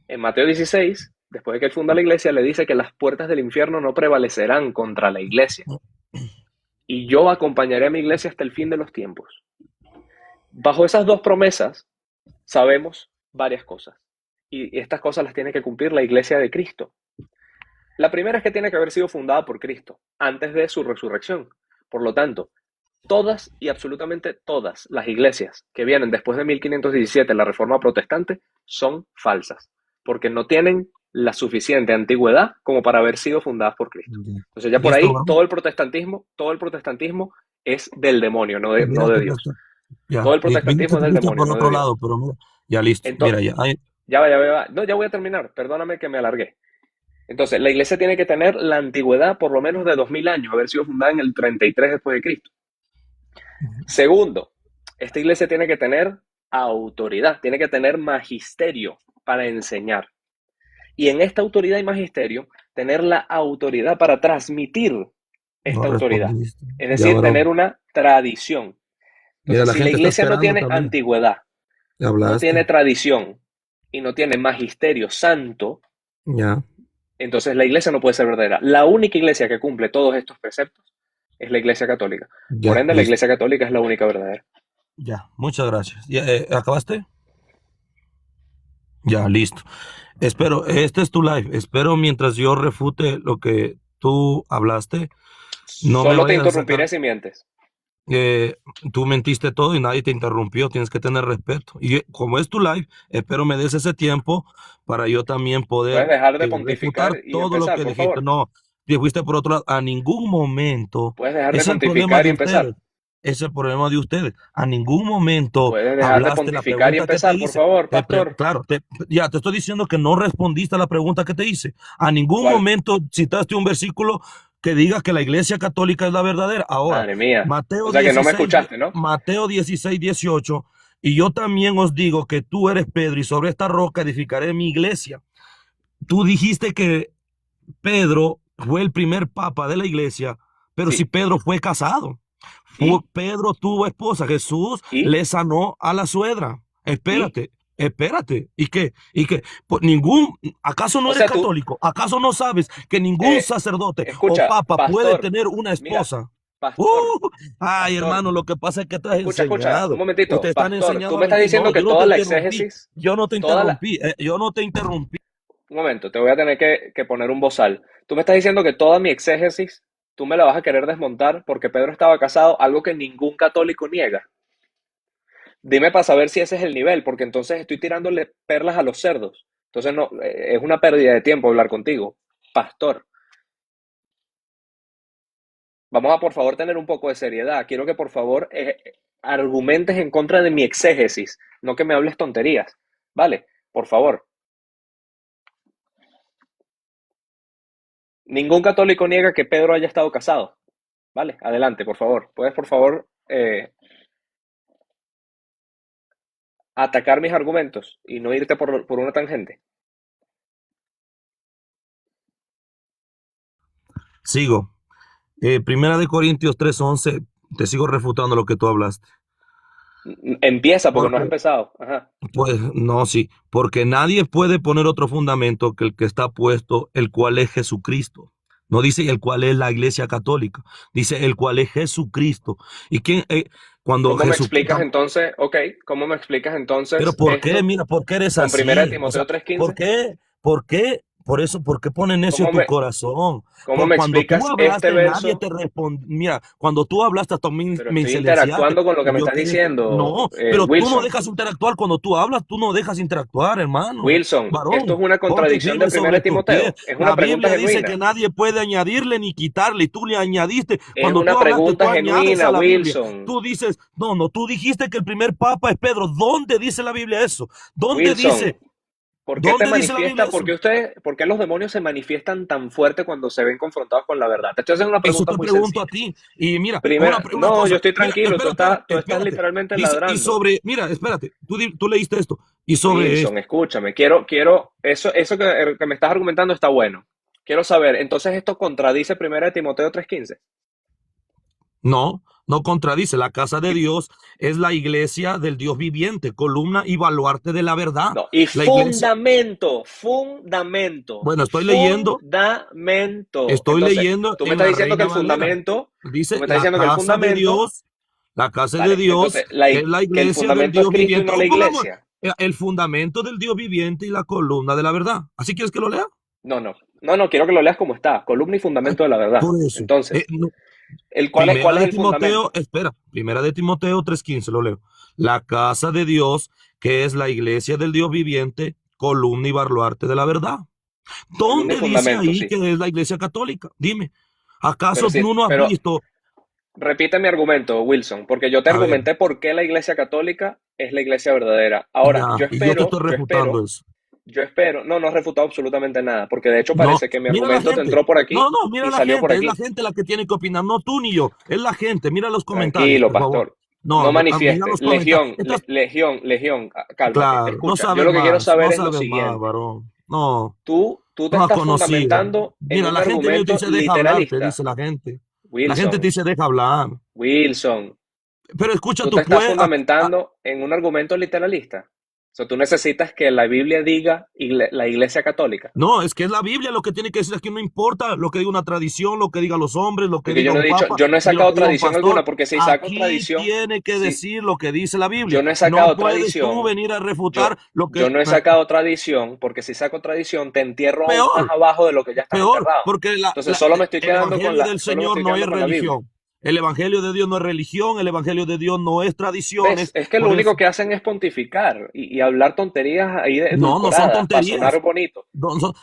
A: En Mateo 16, después de que él funda la iglesia, le dice que las puertas del infierno no prevalecerán contra la iglesia. Y yo acompañaré a mi iglesia hasta el fin de los tiempos. Bajo esas dos promesas, sabemos varias cosas. Y estas cosas las tiene que cumplir la iglesia de Cristo. La primera es que tiene que haber sido fundada por Cristo, antes de su resurrección. Por lo tanto, todas y absolutamente todas las iglesias que vienen después de 1517, la Reforma Protestante, son falsas, porque no tienen la suficiente antigüedad como para haber sido fundadas por Cristo. Entonces ya por
C: Listo,
A: ahí
C: bro.
A: todo el protestantismo es del demonio, no
C: Mira
A: de
C: que
A: Dios.
C: ya,
A: Todo el
C: viniste
A: protestantismo es del demonio,
C: por
A: no
C: otro
A: de Dios.
C: lado, pero mira, ya listo. Mira,
A: Entonces,
C: ya.
A: ya va. No, ya voy a terminar. Perdóname que me alargué. Entonces, la iglesia tiene que tener la antigüedad por lo menos de 2000 años, haber sido fundada en el 33 después de Cristo. Segundo, esta iglesia tiene que tener autoridad, tiene que tener magisterio para enseñar. Y en esta autoridad y magisterio, tener la autoridad para transmitir
C: No
A: esta autoridad.
C: respondiste.
A: Es
C: Ya,
A: decir,
C: bro.
A: tener una tradición.
C: Mira,
A: Entonces,
C: la
A: si la
C: gente está
A: iglesia no
C: esperando
A: tiene
C: también.
A: antigüedad,
C: Ya
A: no tiene
C: hablaste.
A: tradición y no tiene magisterio santo,
C: Ya.
A: entonces la iglesia no puede ser verdadera. La única iglesia que cumple todos estos preceptos es la iglesia católica. Por
C: Ya,
A: ende, la
C: listo.
A: iglesia católica es la única verdadera.
C: Ya, muchas gracias. Ya, ¿acabaste? Ya, listo. Espero, este es tu live. Espero mientras yo refute lo que tú hablaste, no me
A: Solo te
C: vayas a sacar.
A: interrumpiré si mientes.
C: Tú mentiste todo y nadie te interrumpió. Tienes que tener respeto. Y como es tu live, espero me des ese tiempo para yo también
A: Puedes
C: poder
A: dejar de
C: refutar
A: pontificar y
C: todo lo
A: empezar,
C: que
A: por
C: dijiste.
A: favor.
C: No, te fuiste por otro lado. A ningún momento.
A: Puedes dejar de
C: Es el problema
A: pontificar y
C: de
A: empezar.
C: ustedes. Es el problema de ustedes. A ningún momento
A: Puedes dejar de
C: hablaste la
A: pontificar y
C: pregunta que te
A: empezar, por
C: hice.
A: favor, pastor.
C: Claro, ya te estoy diciendo que no respondiste a la pregunta que te hice. A ningún
A: ¿Cuál?
C: momento citaste un versículo que diga que la iglesia católica es la verdadera. Ahora,
A: Madre mía.
C: Mateo
A: O sea que no me
C: 16,
A: escuchaste, ¿no?
C: Mateo 16, 18, y yo también os digo que tú eres Pedro y sobre esta roca edificaré mi iglesia. Tú dijiste que Pedro fue el primer papa de la iglesia, pero si
A: Sí.
C: Pedro fue casado,
A: ¿Y?
C: Pedro tuvo esposa, Jesús
A: ¿Y?
C: le sanó a la suegra.
A: ¿Y?
C: Espérate. ¿Y qué? Pues ¿acaso no
A: O
C: eres
A: sea, tú...
C: católico? ¿Acaso no sabes que ningún sacerdote o
A: escucha,
C: papa puede
A: pastor.
C: tener una
A: Mira,
C: esposa?
A: pastor.
C: Ay,
A: Pastor.
C: hermano, lo que pasa es que te has
A: Escucha. Un
C: enseñado.
A: momentito.
C: Ustedes están
A: Pastor, tú
C: enseñados
A: me
C: a
A: estás
C: mentir.
A: diciendo
C: No,
A: que
C: yo no te
A: toda la
C: interrumpí.
A: exégesis,
C: Yo no te
A: toda la...
C: interrumpí. Yo no te interrumpí.
A: Un momento, te voy a tener que poner un bozal. Tú me estás diciendo que toda mi exégesis, tú me la vas a querer desmontar porque Pedro estaba casado, algo que ningún católico niega. Dime para saber si ese es el nivel, porque entonces estoy tirándole perlas a los cerdos. Entonces no, es una pérdida de tiempo hablar contigo. Pastor, vamos a por favor tener un poco de seriedad. Quiero que por favor argumentes en contra de mi exégesis, no que me hables tonterías. ¿Vale? Por favor. Ningún católico niega que Pedro haya estado casado. ¿Vale? Adelante, por favor. ¿Puedes, por favor, atacar mis argumentos y no irte por una tangente?
C: Sigo. Primera de Corintios 3:11, te sigo refutando lo que tú hablaste.
A: Empieza porque no has
C: Porque,
A: empezado. Ajá.
C: pues, no, sí, porque nadie puede poner otro fundamento que el que está puesto, el cual es Jesucristo. No dice el cual es la iglesia católica, dice el cual es Jesucristo. ¿Y quién, cuando
A: ¿Cómo me
C: Jesús,
A: explicas entonces? Ok, ¿cómo me explicas
C: pero
A: entonces
C: ¿por qué?
A: esto
C: Mira, ¿por qué eres
A: con Primera de
C: así? O sea,
A: Timoteo
C: ¿por
A: 3:15?
C: qué? ¿Por qué? Por eso, ¿por qué pone necio
A: ¿Cómo
C: tu
A: me,
C: corazón?
A: cómo me
C: Cuando tú
A: explicas este
C: hablaste, nadie
A: verso?
C: te respondió. Mira, cuando tú hablaste, hasta
A: Pero
C: me
A: estoy
C: silenciaste.
A: interactuando con lo que
C: Y
A: me
C: yo
A: estás
C: quedé.
A: diciendo,
C: No, pero tú no
A: Wilson.
C: dejas interactuar. Cuando tú hablas, tú no dejas interactuar, hermano.
A: Wilson, esto es
C: Varón,
A: una
C: ponte
A: contradicción de
C: firme
A: Primera
C: sobre
A: de
C: tus pies.
A: Timoteo. Es una
C: La
A: pregunta
C: Biblia dice
A: genuina.
C: que nadie puede añadirle ni quitarle, y tú le añadiste.
A: Es
C: Cuando
A: una
C: tú hablaste,
A: pregunta
C: tú añades
A: genuina,
C: a la Biblia.
A: Wilson.
C: Tú dices, no, tú dijiste que el primer papa es Pedro. ¿Dónde dice la Biblia eso? ¿Dónde
A: Wilson,
C: dice?
A: ¿por qué te
C: ¿Dónde dice la Biblia
A: manifiesta?
C: eso?
A: ¿Por qué los demonios se manifiestan tan fuerte cuando se ven confrontados con la verdad? Te estoy haciendo una
C: Eso
A: pregunta
C: te
A: muy
C: pregunto a
A: sencilla.
C: ti. Y mira, una
A: No, yo
C: cosa.
A: estoy
C: Mira,
A: tranquilo, tú estás
C: espérate.
A: literalmente
C: Dice, y
A: ladrando.
C: sobre, mira, espérate, tú leíste esto. Y sobre
A: Wilson,
C: esto.
A: escúchame, eso que me estás argumentando está bueno. Quiero saber, entonces esto contradice Primera de Timoteo 3:15.
C: No, no contradice. La casa de Dios es la iglesia del Dios viviente, columna y baluarte de la verdad.
A: No, y
C: La iglesia, bueno,
A: fundamento.
C: estoy
A: Entonces,
C: leyendo
A: tú me
C: en
A: estás
C: la
A: diciendo que
C: Reina
A: el
C: Valera.
A: fundamento, tú
C: Dice
A: me estás
C: la
A: diciendo que el
C: casa de
A: fundamento,
C: Dios, la casa de
A: vale,
C: Dios,
A: entonces
C: que es la
A: que el
C: iglesia del
A: fundamento es
C: Dios
A: Cristo y
C: viviente.
A: no la iglesia.
C: El fundamento del Dios viviente y la columna de la verdad. ¿Así quieres que lo lea?
A: No, quiero que lo leas como está, columna y
C: Ah,
A: fundamento de la verdad.
C: por eso.
A: Entonces,
C: No,
A: ¿cuál
C: Primera
A: es
C: de
A: el
C: Timoteo,
A: fundamento?
C: espera, Primera de Timoteo 3:15, lo leo. La casa de Dios, que es la iglesia del Dios viviente, columna y baluarte de la verdad.
A: Columna y
C: ¿Dónde dice
A: fundamento,
C: ahí
A: sí.
C: que es la iglesia católica? Dime, ¿acaso
A: Pero sí,
C: tú no has
A: pero
C: visto?
A: repite mi argumento, Wilson, porque yo te
C: A ver,
A: argumenté por qué la iglesia católica es la iglesia verdadera. Ahora,
C: ya, y yo te estoy refutando eso.
A: no has refutado absolutamente nada, porque de hecho
C: No,
A: parece que mi
C: mira la
A: argumento te
C: gente.
A: entró por
C: No,
A: aquí
C: no, mira
A: y
C: la
A: salió por
C: gente. Es la
A: aquí.
C: gente la que tiene que opinar, no tú ni yo. Es la gente. Mira los comentarios,
A: Tranquilo,
C: por favor.
A: pastor.
C: No,
A: No
C: no, mira
A: manifieste.
C: los comentarios.
A: Legión, cálmate.
C: Claro, no
A: Escucha, yo
C: sabes
A: lo que quiero
C: más, no
A: saber es lo
C: sabes más,
A: siguiente.
C: varón. No,
A: Tú te
C: no has
A: estás
C: conocido.
A: fundamentando en
C: Mira,
A: un
C: la gente mío te
A: argumento
C: dice deja hablar, te
A: literalista.
C: dice la gente. La gente te
A: Wilson,
C: dice deja hablar.
A: Wilson,
C: Pero escucha
A: tú te
C: tu
A: estás
C: pues.
A: fundamentando en un argumento literalista. O sea, tú necesitas que la Biblia diga la Iglesia Católica.
C: No, es que es la Biblia lo que tiene que decir. Aquí no importa lo que diga una tradición, lo que digan los hombres, lo que
A: Porque
C: diga un papa,
A: yo no he
C: ni lo
A: sacado
C: que diga un
A: tradición
C: pastor.
A: alguna, porque si saco
C: Aquí
A: tradición,
C: tiene que
A: si
C: decir lo que dice la Biblia.
A: yo no he
C: No
A: sacado
C: puedes tú
A: tradición,
C: venir a refutar
A: yo,
C: lo
A: yo
C: que...
A: no he sacado tradición, porque si saco tradición te entierro aún más
C: Peor,
A: abajo de lo que ya estás
C: peor,
A: enterrado.
C: porque
A: Entonces solo me estoy
C: el
A: quedando con
C: Evangelio del
A: solo me
C: Señor
A: estoy
C: no es
A: quedando con la Biblia.
C: religión. El Evangelio de Dios no es religión, el Evangelio de Dios no es
A: ¿Ves?
C: tradiciones.
A: Es que lo
C: Por
A: único
C: eso,
A: que hacen es pontificar y hablar tonterías ahí
C: no son
A: edulcoradas para sonar
C: tonterías.
A: bonito.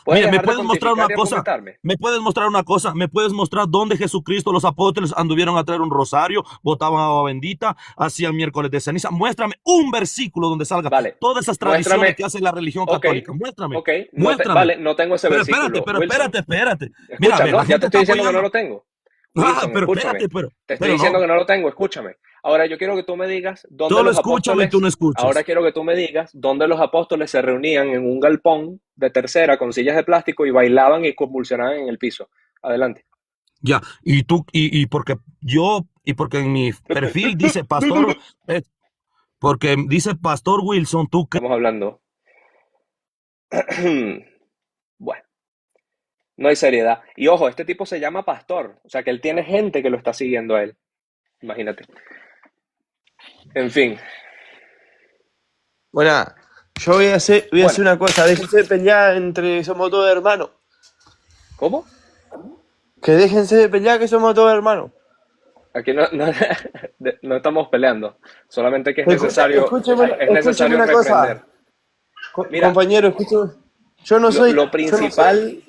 C: Mira,
A: ¿Puedes dejar de pontificar y argumentarme?
C: me puedes mostrar una cosa, me puedes mostrar dónde Jesucristo, los apóstoles anduvieron a traer un rosario, botaban agua bendita, hacían miércoles de ceniza. Muéstrame un versículo donde salga
A: Vale,
C: todas esas tradiciones
A: muéstrame.
C: que hace la religión
A: Ok,
C: católica. Muéstrame,
A: ok,
C: muéstrame.
A: vale, no tengo ese versículo,
C: Pero
A: Wilson.
C: espérate. Mira,
A: Escucha,
C: ve,
A: no,
C: la
A: ya te
C: gente
A: estoy
C: está
A: diciendo que no
C: apoyando.
A: lo tengo.
C: Ah,
A: Wilson,
C: pero
A: escúchame.
C: espérate,
A: Te estoy
C: pero
A: diciendo
C: no.
A: que no lo tengo, escúchame. Ahora yo quiero que tú me digas dónde
C: Solo
A: los
C: escúchame y tú no
A: apóstoles, ahora
C: escuchas.
A: quiero que tú me digas dónde los apóstoles se reunían en un galpón de tercera con sillas de plástico y bailaban y convulsionaban en el piso. Adelante.
C: Ya, y porque en mi perfil dice pastor, eh, porque dice Pastor Wilson, tú
A: Estamos hablando. Bueno, no hay seriedad. Y ojo, este tipo se llama pastor, o sea que él tiene gente que lo está siguiendo a él. Imagínate. En fin.
D: Bueno, yo voy a hacer
A: Bueno,
D: una cosa, déjense de pelear entre somos todos hermanos.
A: ¿cómo?
D: Que déjense de pelear que somos todos hermanos.
A: Aquí no estamos peleando, solamente que es
D: Escúcheme
A: necesario
D: una
A: reprender.
D: cosa,
A: Mira,
D: compañero, escúcheme. Yo no soy,
A: lo
D: yo no soy.
A: principal,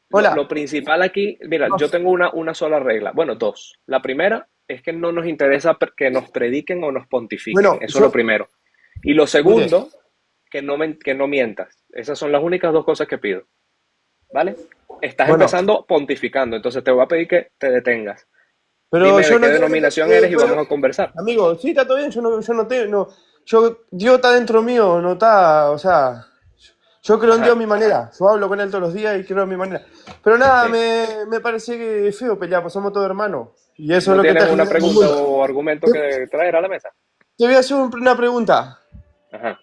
A: lo
D: Hola.
A: principal aquí, mira,
D: No,
A: yo tengo una sola regla, bueno, dos. La primera es que no nos interesa que nos prediquen o nos pontifiquen,
D: bueno,
A: eso es lo
D: yo,
A: primero. Y lo
D: mire,
A: segundo, que no mientas. Esas son las únicas dos cosas que pido, ¿vale? Estás
D: bueno,
A: empezando pontificando, entonces te voy a pedir que te detengas.
D: pero
A: Dime de
D: yo
A: qué
D: no quiero que
A: denominación eres y vamos
D: pero,
A: a conversar.
D: amigo, sí, está todo bien, yo no tengo, no, Dios está dentro mío, no está, o sea, yo creo en Dios a
A: Ajá,
D: mi manera, yo hablo con Él todos los días y creo a mi manera. Pero nada,
A: sí.
D: me parece que es feo pelear, pues somos todos hermanos. Y eso es
A: ¿No
D: lo que está
A: tienes una
D: generando
A: pregunta
D: mucho.
A: o argumento
D: Te,
A: que traer a la mesa?
D: te voy a hacer una pregunta.
A: Ajá.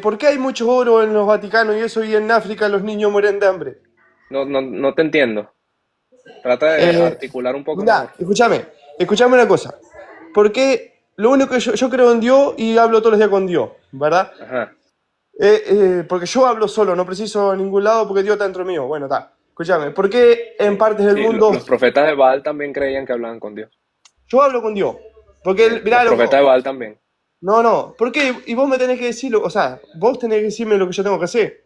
D: ¿Por qué hay mucho oro en los Vaticanos y eso y en África los niños mueren de hambre?
A: No te entiendo. Trata de
D: Eh,
A: articular un poco
D: Mirá,
A: mejor.
D: escúchame una cosa. Porque lo único que yo creo en Dios y hablo todos los días con Dios, ¿verdad?
A: Ajá.
D: Porque yo hablo solo, no preciso a ningún lado porque Dios está dentro mío. Bueno, está. Escúchame, ¿por qué en
A: Sí.
D: partes del
A: Sí,
D: mundo
A: los profetas de Baal también creían que hablaban con Dios.
D: yo hablo con Dios? Porque, mirá,
A: Los profetas
D: loco.
A: de Baal también.
D: No. ¿Por qué? Y vos me tenés que decirlo, o sea, vos tenés que decirme lo que yo tengo que hacer.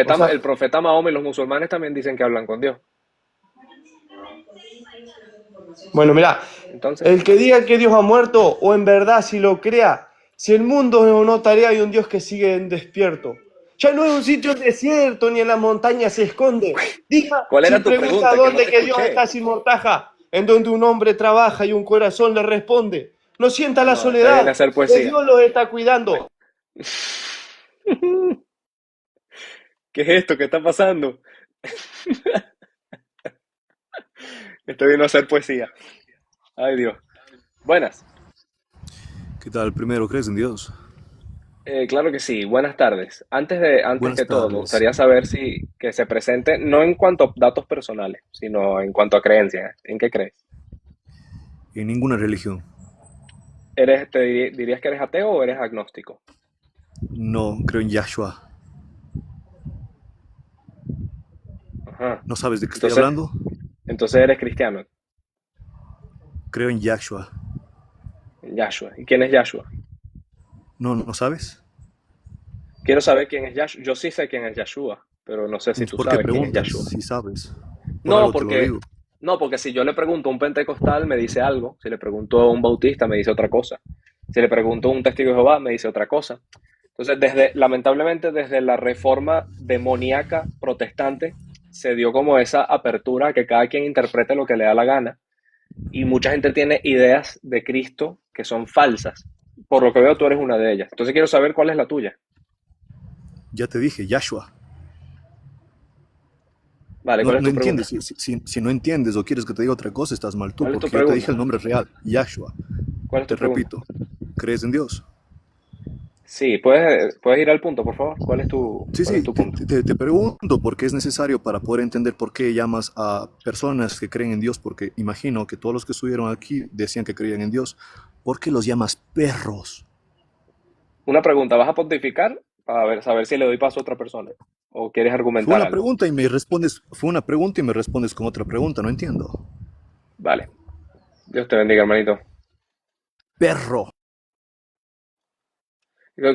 D: O sea,
A: El profeta Mahoma y los musulmanes también dicen que hablan con Dios.
D: bueno, mirá,
A: Entonces,
D: el que diga que Dios ha muerto, o en verdad si lo crea, si el mundo es una tarea hay un Dios que sigue en despierto. Ya no es un sitio desierto ni en las montañas se esconde. Diga,
A: ¿cuál
D: si
A: era tu
D: pregunta
A: pregunta? Que no
D: dónde
A: te
D: que Dios
A: escuché.
D: está sin mortaja, en donde un hombre trabaja y un corazón le responde. No sienta la
A: No, te viene a
D: soledad,
A: hacer
D: que
A: poesía.
D: Dios los está cuidando.
A: ¿Qué es esto? ¿Qué está pasando? Esto vino a hacer poesía. Ay, Dios. Buenas.
E: ¿Qué tal? Primero, ¿crees en Dios?
A: Claro que sí. Buenas tardes. Antes
E: Buenas
A: que todo, me
E: tardes.
A: gustaría saber si que se presente, no en cuanto a datos personales, sino en cuanto a creencias. ¿En qué crees?
E: En ninguna religión.
A: ¿Dirías que eres ateo o eres agnóstico?
E: No, creo en Yahshua.
A: Ajá.
E: ¿No sabes de qué estoy
A: Entonces,
E: hablando?
A: entonces eres cristiano.
E: Creo en Yahshua.
A: Yahshua. ¿Y quién es Yahshua?
E: ¿No, no sabes?
A: Quiero saber quién es Yahshua. Yo sí sé quién es Yahshua, pero no sé si
E: Entonces,
A: tú
E: ¿por qué
A: sabes quién es
E: preguntas
A: Yahshua.
E: si sabes? Por
A: No,
E: algo te lo
A: porque,
E: digo.
A: no, porque si yo le pregunto a un pentecostal, me dice algo. Si le pregunto a un bautista, me dice otra cosa. Si le pregunto a un testigo de Jehová, me dice otra cosa. Entonces, lamentablemente, desde la reforma demoníaca protestante, se dio como esa apertura a que cada quien interprete lo que le da la gana. Y mucha gente tiene ideas de Cristo que son falsas. Por lo que veo, tú eres una de ellas. Entonces, quiero saber cuál es la tuya.
E: Ya te dije, Yahshua.
A: Vale,
E: No,
A: ¿cuál es
E: no
A: tu
E: entiendes.
A: pregunta?
E: Si no entiendes o quieres que te diga otra cosa, estás mal tú,
A: ¿Cuál es tu
E: porque yo te dije
A: pregunta?
E: el nombre real, Yahshua.
A: ¿Cuál es
E: Te
A: tu pregunta?
E: repito, ¿crees en Dios?
A: Sí, puedes ir al punto, por favor.
E: Sí,
A: ¿Cuál es
E: sí,
A: tu punto?
E: te pregunto porque es necesario para poder entender por qué llamas a personas que creen en Dios, porque imagino que todos los que estuvieron aquí decían que creían en Dios. ¿Por qué los llamas perros?
A: Una pregunta, ¿vas a pontificar para saber si le doy paso a otra persona? ¿O quieres
E: Fue
A: argumentar
E: una
A: algo?
E: pregunta y me respondes, fue una pregunta y me respondes con otra pregunta, no entiendo.
A: Vale. Dios te bendiga, hermanito.
E: Perro.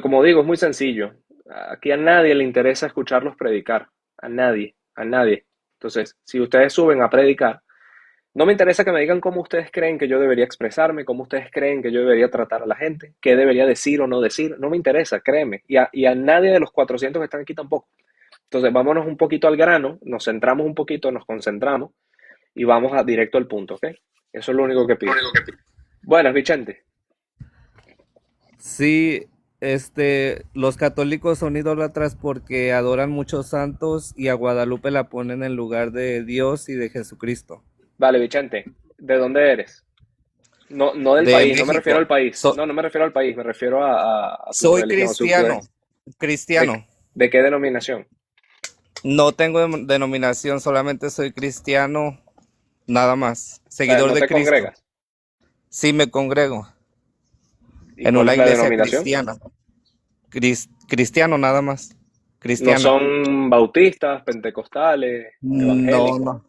A: Como digo, es muy sencillo. Aquí a nadie le interesa escucharlos predicar. A nadie, a nadie. Entonces, si ustedes suben a predicar, no me interesa que me digan cómo ustedes creen que yo debería expresarme, cómo ustedes creen que yo debería tratar a la gente, qué debería decir o no decir. No me interesa, créeme. Y a nadie de los 400 que están aquí tampoco. Entonces, vámonos un poquito al grano, nos centramos un poquito, nos concentramos y vamos directo al punto, ¿ok? Eso es lo único que pido. Buenas, Vicente.
F: Sí, los católicos son idólatras porque adoran muchos santos y a Guadalupe la ponen en lugar de Dios y de Jesucristo.
A: Vale, Vicente, ¿de dónde eres? No, no del
F: De
A: país, no me refiero al
F: México.
A: país. No, no me refiero al país, me refiero a tu
F: Soy
A: religión.
F: cristiano,
A: ¿De,
F: cristiano.
A: de qué denominación?
F: No tengo denominación, solamente soy cristiano, nada más.
A: O sea,
F: Seguidor
A: ¿no
F: de
A: te
F: Cristo.
A: congregas?
F: Sí, me congrego
A: ¿Y
F: en
A: cuál
F: una
A: es la
F: iglesia
A: denominación?
F: cristiana. Cristiano nada más.
A: ¿No
F: Cristiana.
A: son bautistas, pentecostales,
F: No,
A: evangélicos?
F: no.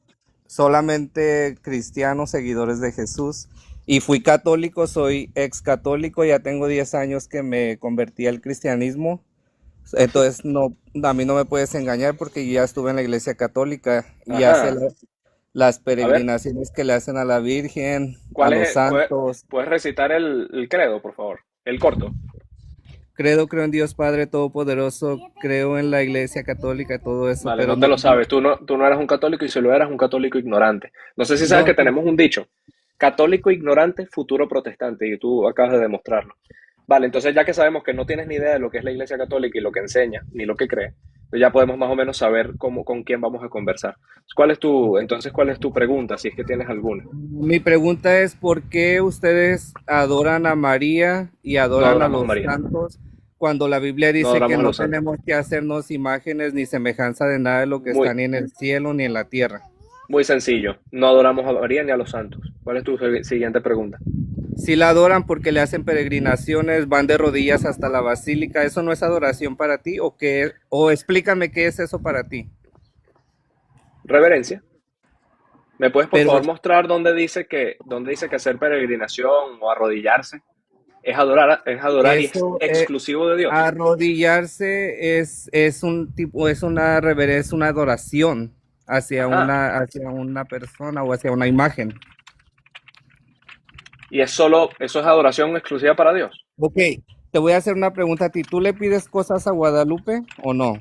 F: Solamente cristianos, seguidores de Jesús. Y fui católico, soy ex católico, ya tengo 10 años que me convertí al cristianismo. Entonces, no, a mí no me puedes engañar porque ya estuve en la iglesia católica y hace
A: Ajá.
F: las
A: A ver,
F: peregrinaciones que le hacen a la Virgen, a
A: ¿cuál
F: los
A: es?
F: santos.
A: ¿Puedes recitar el credo, por favor? El corto.
F: Creo en Dios Padre Todopoderoso, creo en la iglesia católica, todo eso,
A: Vale,
F: pero
A: no te
F: no,
A: lo sabes. Tú no eres un católico y si lo eras, un católico ignorante. No sé si sabes
F: no,
A: que tenemos un dicho. Católico ignorante, futuro protestante. Y tú acabas de demostrarlo. Vale, entonces ya que sabemos que no tienes ni idea de lo que es la iglesia católica y lo que enseña, ni lo que cree, pues ya podemos más o menos saber con quién vamos a conversar. ¿Cuál es tu pregunta, si es que tienes alguna?
F: Mi pregunta es, ¿por qué ustedes adoran a María y
A: No
F: adoran a
A: adoramos a
F: los
A: María.
F: santos cuando la Biblia
A: No
F: dice que
A: adoramos a
F: no
A: los santos.
F: tenemos que hacernos imágenes ni semejanza de nada de lo que está
A: Muy,
F: ni en el cielo ni en la tierra?
A: muy sencillo. No adoramos a María ni a los santos. ¿Cuál es tu siguiente pregunta?
F: Si la adoran porque le hacen peregrinaciones, van de rodillas hasta la basílica, ¿eso no es adoración para ti? ¿O qué? O explícame qué es eso para ti.
A: Reverencia. ¿Me puedes por
F: Pero,
A: favor mostrar dónde dice que hacer peregrinación o arrodillarse es adorar y es
F: eso,
A: exclusivo de Dios?
F: arrodillarse es un tipo, es una reverencia, una adoración
A: Ajá.
F: hacia una persona o hacia una imagen.
A: Y eso es adoración exclusiva para Dios.
F: Ok, te voy a hacer una pregunta a ti. ¿Tú le pides cosas a Guadalupe o no?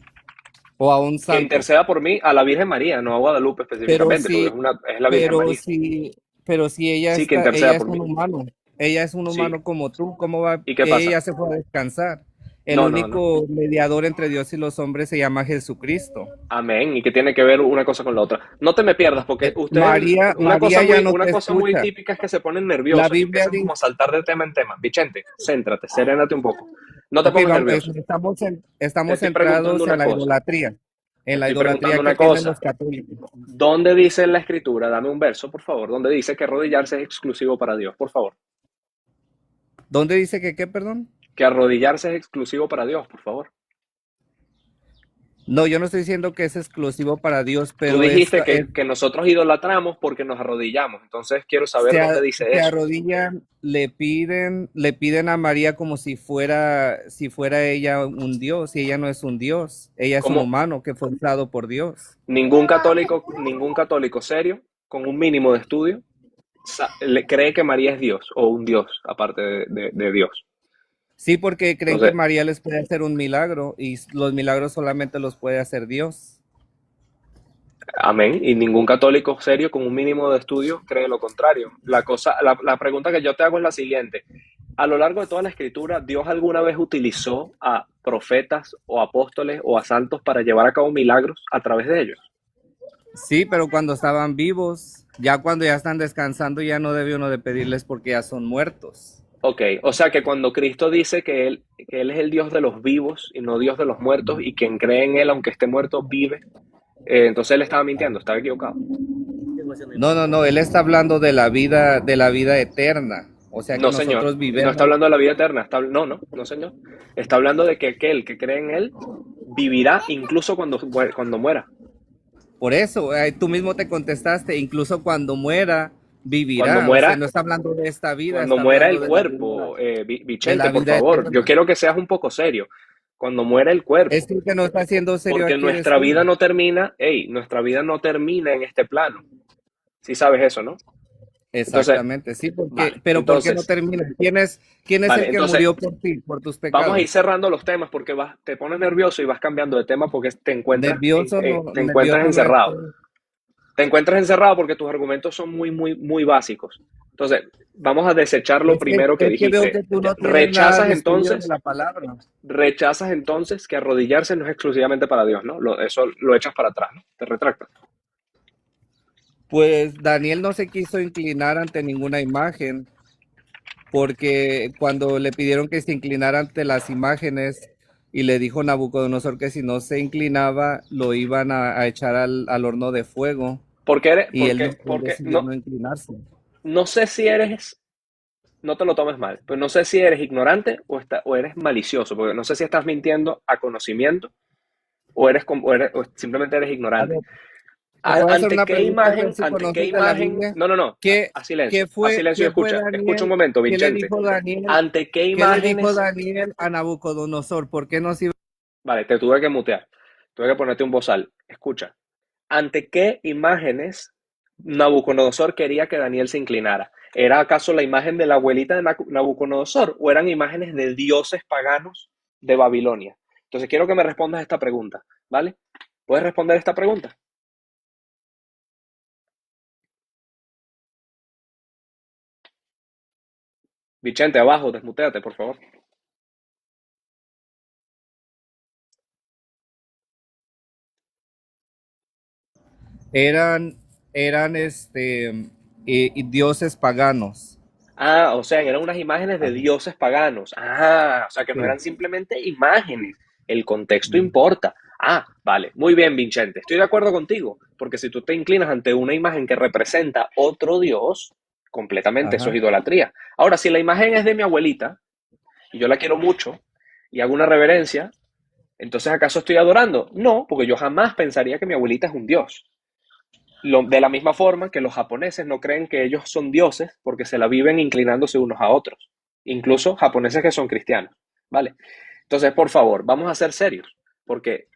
F: ¿O a un
A: Que
F: santo?
A: interceda por mí a la Virgen María, no a Guadalupe
F: Pero
A: específicamente, porque
F: sí,
A: es la Virgen
F: pero
A: María.
F: sí, pero si
A: Sí, que
F: ella
A: interceda
F: es
A: por
F: un
A: mí.
F: humano, ella es un
A: Sí.
F: humano como tú, ¿cómo va?
A: ¿Y qué pasa?
F: Ella se fue a descansar El
A: No, no, no.
F: único mediador entre Dios y los hombres se llama Jesucristo.
A: Amén. ¿Y qué tiene que ver una cosa con la otra? No te me pierdas, porque ustedes,
F: María ya no
A: una
F: te
A: cosa muy
F: escucha.
A: típica es que se ponen
F: La
A: nerviosos y
F: Biblia
A: empiezan
F: dice,
A: como a saltar de tema en tema. Vicente, céntrate, serénate un poco. No te
F: ok,
A: pongas
F: vamos,
A: nervioso. Te
F: estamos
A: estoy preguntando
F: centrados
A: una cosa. Te
F: en la
A: estoy preguntando
F: idolatría que
A: una
F: tienen los
A: cosa.
F: católicos.
A: ¿Dónde dice en la escritura? Dame un verso, por favor. ¿Dónde dice que arrodillarse es exclusivo para Dios? Por favor.
F: ¿Dónde dice que qué, perdón?
A: Que arrodillarse es exclusivo para Dios, por favor.
F: No, yo no estoy diciendo que es exclusivo para Dios,
A: Tú
F: pero
A: dijiste que nosotros idolatramos porque nos arrodillamos. Entonces quiero saber dónde dice
F: se
A: eso.
F: arrodillan, le piden a María como si fuera ella un Dios, y ella no es un Dios, ella es un
A: ¿Cómo?
F: humano que fue usado por Dios.
A: Ningún católico serio, con un mínimo de estudio, le cree que María es Dios o un Dios, aparte de Dios.
F: Sí, porque creen que
A: Entonces,
F: María les puede hacer un milagro y los milagros solamente los puede hacer Dios.
A: amén. Y ningún católico serio con un mínimo de estudio cree lo contrario. La pregunta que yo te hago es la siguiente. A lo largo de toda la escritura, ¿Dios alguna vez utilizó a profetas o apóstoles o a santos para llevar a cabo milagros a través de ellos?
F: Sí, pero cuando estaban vivos, ya cuando ya están descansando, ya no debe uno de pedirles porque ya son muertos.
A: Ok, o sea que cuando Cristo dice que él es el Dios de los vivos y no Dios de los muertos, y quien cree en Él, aunque esté muerto, vive, entonces Él estaba mintiendo, estaba equivocado.
F: No, él está hablando de la vida eterna. O sea que
A: No, señor,
F: nosotros
A: no está
F: vivemos.
A: hablando de la vida eterna, no, señor. Está hablando de que aquel que cree en Él vivirá incluso cuando muera.
F: Por eso, tú mismo te contestaste, incluso cuando muera,
A: Cuando
F: vivirá. O sea,
A: muera,
F: no está hablando de esta vida,
A: cuando
F: está
A: muera
F: hablando
A: el
F: de la vida,
A: cuerpo,
F: de
A: Vicente,
F: la
A: por
F: vida
A: favor, yo
F: eterna.
A: quiero que seas un poco serio. Cuando muera el cuerpo,
F: Es tú que no estás siendo serio
A: porque
F: aquí, eres
A: nuestra vida
F: tú.
A: no termina, nuestra vida no termina en este plano. Sí sabes eso, ¿no? Entonces,
F: Exactamente, sí,
A: vale,
F: pero ¿por qué no
A: entonces,
F: termina? ¿Quién es
A: vale,
F: el que
A: entonces,
F: murió por ti, por tus
A: vamos a ir
F: pecados?
A: cerrando los temas porque te pones nervioso y vas cambiando de tema porque te encuentras
F: Nervioso no
A: encerrado.
F: estoy.
A: Te encuentras encerrado porque tus argumentos son muy, muy, muy básicos. Entonces, vamos a desechar lo primero que
F: Es que veo
A: dijiste.
F: que tú no tienes nada de estudio de
A: Entonces,
F: la palabra.
A: rechazas entonces que arrodillarse no es exclusivamente para Dios, ¿no? Eso lo echas para atrás, ¿no? Te retractas.
F: Pues Daniel no se quiso inclinar ante ninguna imagen, porque cuando le pidieron que se inclinara ante las imágenes y le dijo Nabucodonosor que si no se inclinaba lo iban a echar al horno de fuego, y él decidió
A: no,
F: no inclinarse.
A: no sé si eres, no te lo tomes mal, pero no sé si eres ignorante o eres malicioso, porque no sé si estás mintiendo a conocimiento o simplemente eres
F: A
A: ignorante.
F: ver, te puedo hacer una pregunta, a ver si
A: Ante qué
F: conoces de la
A: imagen,
F: Biblia.
A: no,
F: ¿Qué,
A: a silencio y
F: qué fue
A: escucha, escucha un
F: Daniel?
A: momento,
F: ¿Qué le
A: Vicente.
F: dijo Daniel?
A: ¿Ante qué
F: ¿Qué le dijo
A: imágenes?
F: Daniel a Nabucodonosor? ¿Por qué no se iba?
A: Vale, te tuve que mutear, tuve que ponerte un bozal. Escucha, ¿ante qué imágenes Nabucodonosor quería que Daniel se inclinara? ¿Era acaso la imagen de la abuelita de Nabucodonosor o eran imágenes de dioses paganos de Babilonia? Entonces quiero que me respondas esta pregunta, ¿vale? ¿Puedes responder esta pregunta? Vicente, abajo, desmuteate, por favor.
F: Eran, eran dioses paganos.
A: Ah, o sea, eran unas imágenes de
F: Ajá.
A: dioses paganos. Ah, o sea, que no
F: Sí.
A: eran simplemente imágenes. El contexto importa. Ah, vale. Muy bien, Vicente. Estoy de acuerdo contigo. Porque si tú te inclinas ante una imagen que representa otro dios, completamente eso es
F: Ajá.
A: idolatría. Ahora, si la imagen es de mi abuelita y yo la quiero mucho y hago una reverencia, entonces ¿acaso estoy adorando? No, porque yo jamás pensaría que mi abuelita es un dios. De la misma forma que los japoneses no creen que ellos son dioses porque se la viven inclinándose unos a otros, incluso japoneses que son cristianos, ¿vale? Entonces, por favor, vamos a ser serios, porque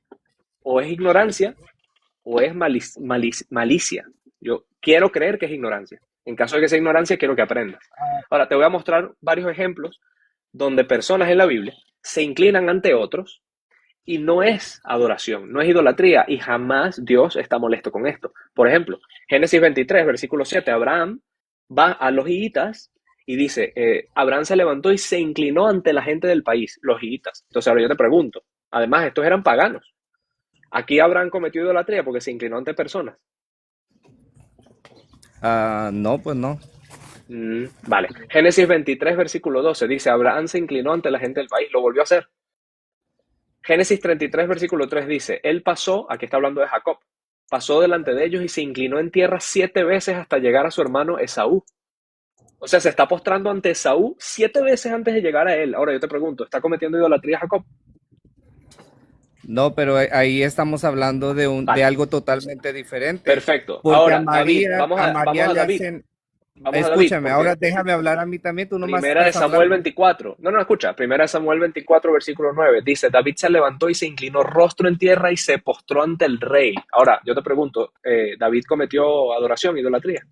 A: o es ignorancia o es malicia. Yo quiero creer que es ignorancia. En caso de que sea ignorancia, quiero que aprendas. Ahora, te voy a mostrar varios ejemplos donde personas en la Biblia se inclinan ante otros y no es adoración, no es idolatría, y jamás Dios está molesto con esto. Por ejemplo, Génesis 23, versículo 7, Abraham va a los hititas y dice, Abraham se levantó y se inclinó ante la gente del país, los hititas. Entonces ahora yo te pregunto, además estos eran paganos. Aquí Abraham cometió idolatría porque se inclinó ante personas.
F: No, pues no.
A: Vale. Génesis 23, versículo 12 dice, Abraham se inclinó ante la gente del país, lo volvió a hacer. Génesis 33, versículo 3 dice, él pasó, aquí está hablando de Jacob, pasó delante de ellos y se inclinó en tierra 7 veces hasta llegar a su hermano Esaú. O sea, se está postrando ante Esaú 7 veces antes de llegar a él. Ahora yo te pregunto, ¿está cometiendo idolatría Jacob?
F: No, pero ahí estamos hablando de
A: Vale.
F: algo totalmente diferente.
A: Perfecto.
F: Porque
A: Ahora,
F: a María,
A: David, vamos a
F: le
A: David.
F: hacen...
A: Vamos a
F: Escúchame,
A: David,
F: ahora déjame hablar a mí también, tú nomás
A: Primera de
F: estás
A: Samuel
F: hablando.
A: 24. No, escucha. Primera de Samuel 24, versículo 9. Dice, David se levantó y se inclinó rostro en tierra y se postró ante el rey. Ahora, yo te pregunto, ¿David cometió adoración, idolatría?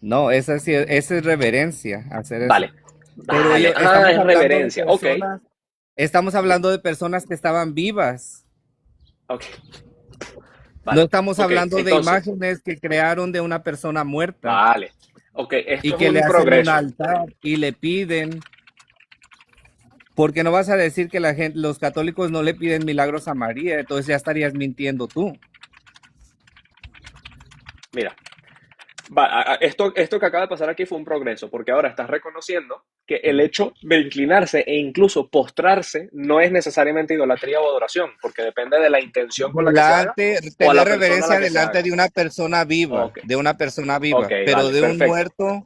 F: No, esa es reverencia, hacer eso.
A: Vale.
F: Pero
A: Vale.
F: estamos
A: Es
F: hablando de
A: reverencia. Ok.
F: personas, estamos hablando de personas que estaban vivas.
A: Ok.
F: No
A: Vale.
F: estamos
A: Ok,
F: hablando de
A: entonces,
F: imágenes que crearon de una persona muerta
A: Vale. Ok, esto
F: y
A: es
F: que le
A: un
F: hacen un
A: progreso.
F: altar y le piden. Porque no vas a decir que los católicos no le piden milagros a María, entonces ya estarías mintiendo tú.
A: Mira, esto que acaba de pasar aquí fue un progreso, porque ahora estás reconociendo que el hecho de inclinarse e incluso postrarse no es necesariamente idolatría o adoración, porque depende de la intención con la que se haga o a la
F: Tener
A: persona a
F: reverencia
A: la que se
F: delante
A: haga.
F: de una persona viva,
A: Ok,
F: pero
A: vale,
F: de un
A: perfecto.
F: muerto,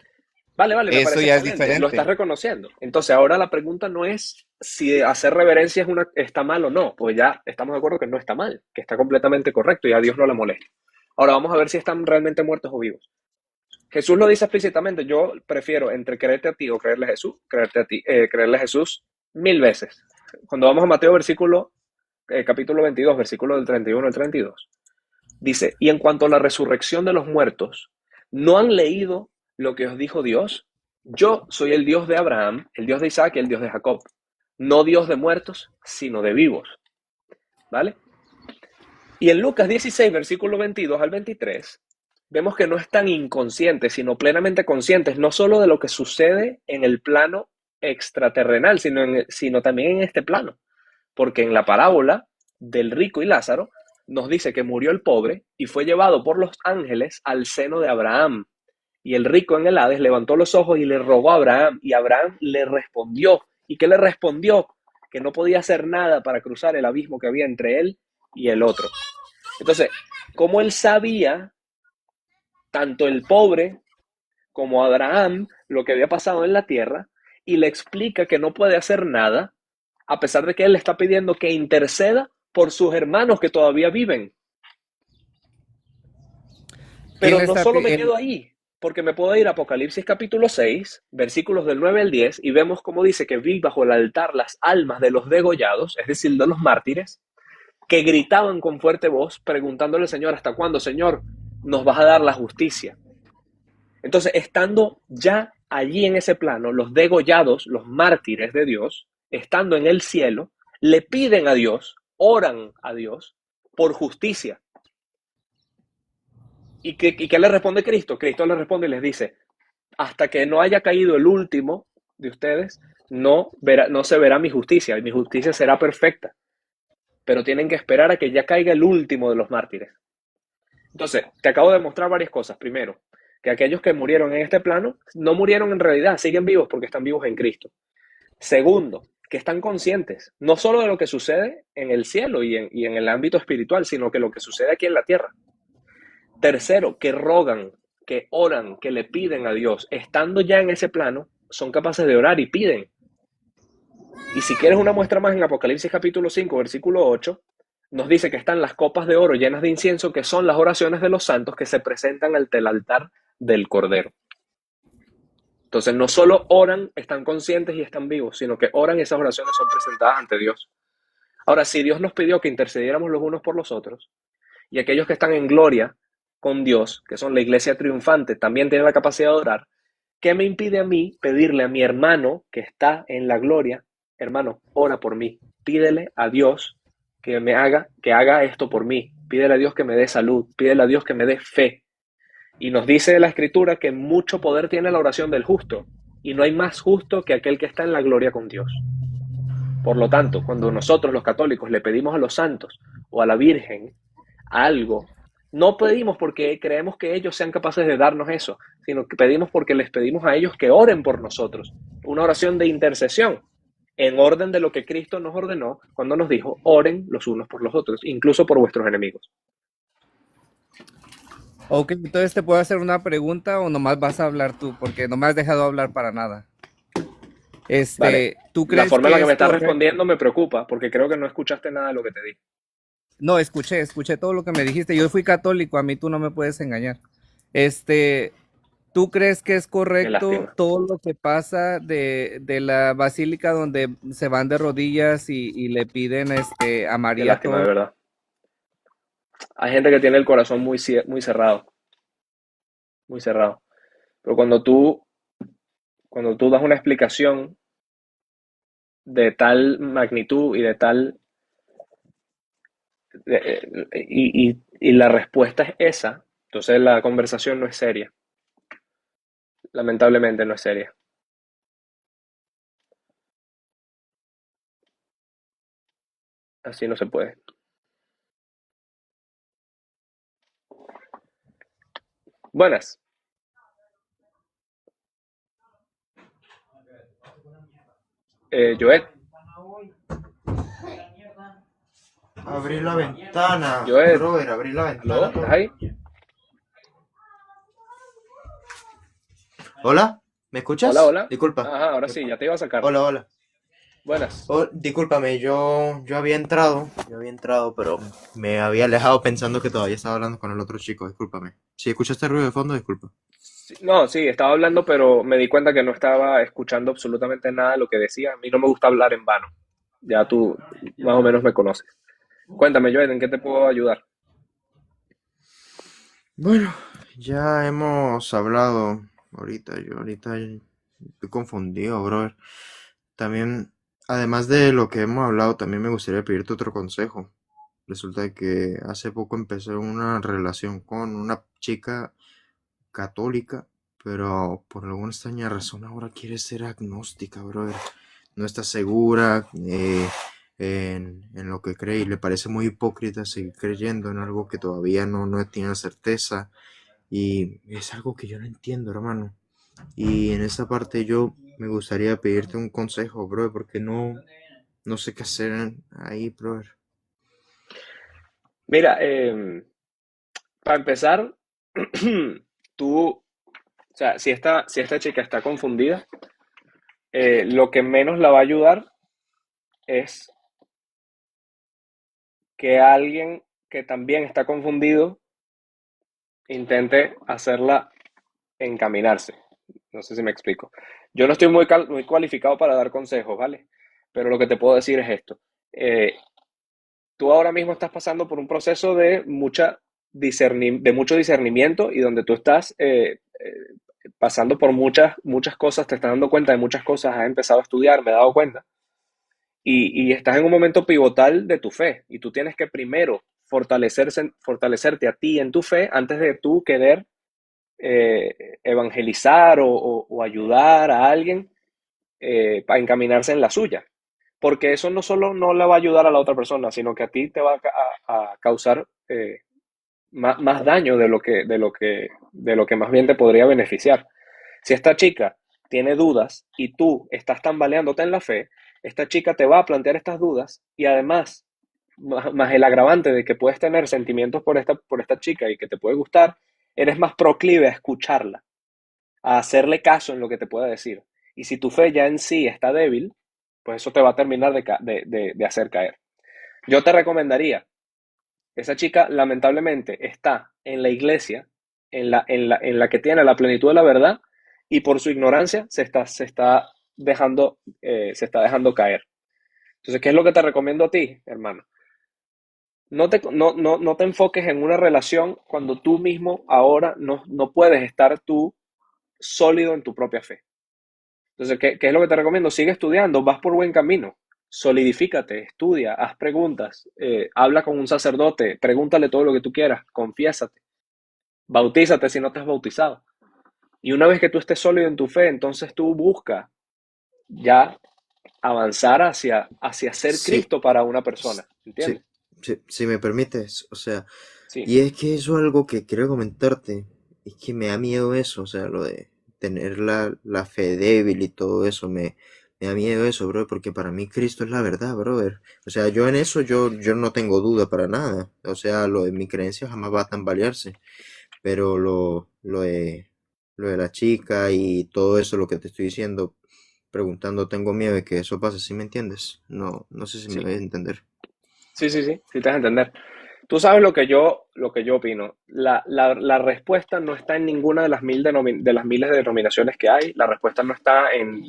A: Vale, me
F: eso
A: parece
F: ya es
A: excelente. Lo estás
F: diferente.
A: reconociendo. Entonces, ahora la pregunta no es si hacer reverencia está mal o no, pues ya estamos de acuerdo que no está mal, que está completamente correcto y a Dios no le molesta. Ahora vamos a ver si están realmente muertos o vivos. Jesús lo dice explícitamente, yo prefiero entre creerte a ti o creerle a Jesús, creerle a Jesús 1000 veces. Cuando vamos a Mateo capítulo 22, versículo del 31 al 32, dice, y en cuanto a la resurrección de los muertos, ¿no han leído lo que os dijo Dios? Yo soy el Dios de Abraham, el Dios de Isaac y el Dios de Jacob. No Dios de muertos, sino de vivos. ¿Vale? Y en Lucas 16, versículo 22 al 23, vemos que no están inconscientes, sino plenamente conscientes, no solo de lo que sucede en el plano extraterrenal, sino también en este plano. Porque en la parábola del rico y Lázaro nos dice que murió el pobre y fue llevado por los ángeles al seno de Abraham. Y el rico en el Hades levantó los ojos y le rogó a Abraham, y Abraham le respondió. ¿Y qué le respondió? Que no podía hacer nada para cruzar el abismo que había entre él y el otro. Entonces, como él sabía, tanto el pobre como Abraham, lo que había pasado en la tierra, y le explica que no puede hacer nada, a pesar de que él le está pidiendo que interceda por sus hermanos que todavía viven. Pero no solo me quedo ahí, porque me puedo ir a Apocalipsis capítulo 6, versículos del 9 al 10, y vemos cómo dice que vi bajo el altar las almas de los degollados, es decir, de los mártires, que gritaban con fuerte voz, preguntándole al Señor, ¿hasta cuándo, Señor, nos vas a dar la justicia? Entonces, estando ya allí en ese plano, los degollados, los mártires de Dios, estando en el cielo, le piden a Dios, oran a Dios por justicia. ¿Y qué le responde Cristo? Cristo le responde y les dice, hasta que no haya caído el último de ustedes, no se verá mi justicia, y mi justicia será perfecta. Pero tienen que esperar a que ya caiga el último de los mártires. Entonces, te acabo de mostrar varias cosas. Primero, que aquellos que murieron en este plano no murieron en realidad, siguen vivos porque están vivos en Cristo. Segundo, que están conscientes, no solo de lo que sucede en el cielo y en el ámbito espiritual, sino que lo que sucede aquí en la tierra. Tercero, que rogan, que oran, que le piden a Dios. Estando ya en ese plano, son capaces de orar y piden. Y si quieres una muestra más, en Apocalipsis capítulo 5, versículo 8, nos dice que están las copas de oro llenas de incienso, que son las oraciones de los santos que se presentan ante el altar del Cordero. Entonces, no solo oran, están conscientes y están vivos, sino que oran y esas oraciones son presentadas ante Dios. Ahora, si Dios nos pidió que intercediéramos los unos por los otros, y aquellos que están en gloria con Dios, que son la iglesia triunfante, también tienen la capacidad de orar, ¿qué me impide a mí pedirle a mi hermano que está en la gloria, hermano, ora por mí, pídele a Dios que haga esto por mí, pídele a Dios que me dé salud, pídele a Dios que me dé fe? Y nos dice la Escritura que mucho poder tiene la oración del justo, y no hay más justo que aquel que está en la gloria con Dios. Por lo tanto, cuando nosotros los católicos le pedimos a los santos o a la Virgen algo, no pedimos porque creemos que ellos sean capaces de darnos eso, sino que pedimos porque les pedimos a ellos que oren por nosotros. Una oración de intercesión, en orden de lo que Cristo nos ordenó cuando nos dijo, oren los unos por los otros, incluso por vuestros enemigos.
F: Ok, entonces te puedo hacer una pregunta o nomás vas a hablar tú, porque no me has dejado hablar para nada.
A: Vale.
F: ¿Tú
A: La
F: crees
A: forma en la
F: que
A: que me
F: es
A: estás
F: correcto?
A: respondiendo me preocupa, porque creo que no escuchaste nada de lo que te dije.
F: No, escuché todo lo que me dijiste. Yo fui católico, a mí tú no me puedes engañar. ¿Tú crees que es
A: Qué
F: correcto
A: lástima.
F: todo lo que pasa de la basílica donde se van de rodillas y le piden a
A: Qué
F: María
A: lástima, de
F: todo?
A: verdad. Hay gente que tiene el corazón muy cerrado, muy cerrado. Pero cuando tú das una explicación de tal magnitud y de tal y la respuesta es esa, entonces la conversación no es seria. Lamentablemente no es seria. Así no se puede. Buenas. Joed,
G: Abrí la ventana,
A: Joed,
G: brother, abrí la ventana.
A: ¿aló? ¿Estás ahí?
G: Hola, ¿me escuchas?
A: Hola, hola.
G: Disculpa.
A: Ajá, ahora sí, ya te iba a sacar.
G: Hola, hola.
A: Buenas.
G: Oh, discúlpame, yo había entrado, pero me había alejado pensando que todavía estaba hablando con el otro chico, discúlpame. Si escuchaste ruido de fondo, disculpa.
A: No, sí, estaba hablando, pero me di cuenta que no estaba escuchando absolutamente nada de lo que decía. A mí no me gusta hablar en vano. Ya tú más o menos me conoces. Cuéntame, Joed, ¿en qué te puedo ayudar?
G: Bueno, ya hemos hablado ahorita estoy confundido, brother. También, además de lo que hemos hablado, también me gustaría pedirte otro consejo. Resulta que hace poco empecé una relación con una chica católica, pero por alguna extraña razón ahora quiere ser agnóstica, brother. No está segura en lo que cree y le parece muy hipócrita seguir creyendo en algo que todavía no tiene certeza. Y es algo que yo no entiendo, hermano. Y en esta parte yo me gustaría pedirte un consejo, brother, porque no sé qué hacer ahí, brother.
A: Mira, para empezar, tú, o sea, si esta chica está confundida, lo que menos la va a ayudar es que alguien que también está confundido intente hacerla encaminarse. No sé si me explico. Yo no estoy muy cualificado para dar consejos, ¿vale? Pero lo que te puedo decir es esto. Eh, Tú ahora mismo estás pasando por un proceso de mucho discernimiento y donde tú estás pasando por muchas cosas, te estás dando cuenta de muchas cosas, has empezado a estudiar, me he dado cuenta, y estás en un momento pivotal de tu fe y tú tienes que primero fortalecerte a ti en tu fe antes de tú querer evangelizar o ayudar a alguien para encaminarse en la suya. Porque eso no solo no le va a ayudar a la otra persona, sino que a ti te va a causar más daño de lo que más bien te podría beneficiar. Si esta chica tiene dudas y tú estás tambaleándote en la fe, esta chica te va a plantear estas dudas y además, más el agravante de que puedes tener sentimientos por esta chica y que te puede gustar, eres más proclive a escucharla, a hacerle caso en lo que te pueda decir. Y si tu fe ya en sí está débil, pues eso te va a terminar de hacer caer. Yo te recomendaría, esa chica lamentablemente está en la iglesia, en la que tiene la plenitud de la verdad, y por su ignorancia se está dejando caer. Entonces, ¿qué es lo que te recomiendo a ti, hermano? No te enfoques en una relación cuando tú mismo ahora no puedes estar tú sólido en tu propia fe. Entonces, ¿qué es lo que te recomiendo? Sigue estudiando, vas por buen camino. Solidifícate, estudia, haz preguntas, habla con un sacerdote, pregúntale todo lo que tú quieras, confiésate. Bautízate si no te has bautizado. Y una vez que tú estés sólido en tu fe, entonces tú buscas ya avanzar hacia ser
G: Sí,
A: Cristo para una persona,
G: sí,
A: ¿entiendes?
G: sí, si me permites, o sea,
A: Sí,
G: y es que eso es algo que quiero comentarte, es que me da miedo eso, o sea, lo de tener la fe débil y todo eso, me da miedo eso, bro, porque para mí Cristo es la verdad, brother. O sea, yo en eso yo no tengo duda para nada, o sea, lo de mi creencia jamás va a tambalearse, pero lo de la chica y todo eso, lo que te estoy diciendo, preguntando, tengo miedo de que eso pase, ¿sí me entiendes? No, no sé si me
A: sí,
G: voy a entender.
A: sí te vas a entender. Tú sabes lo que yo opino. La respuesta no está en ninguna de las miles de denominaciones que hay. La respuesta no está en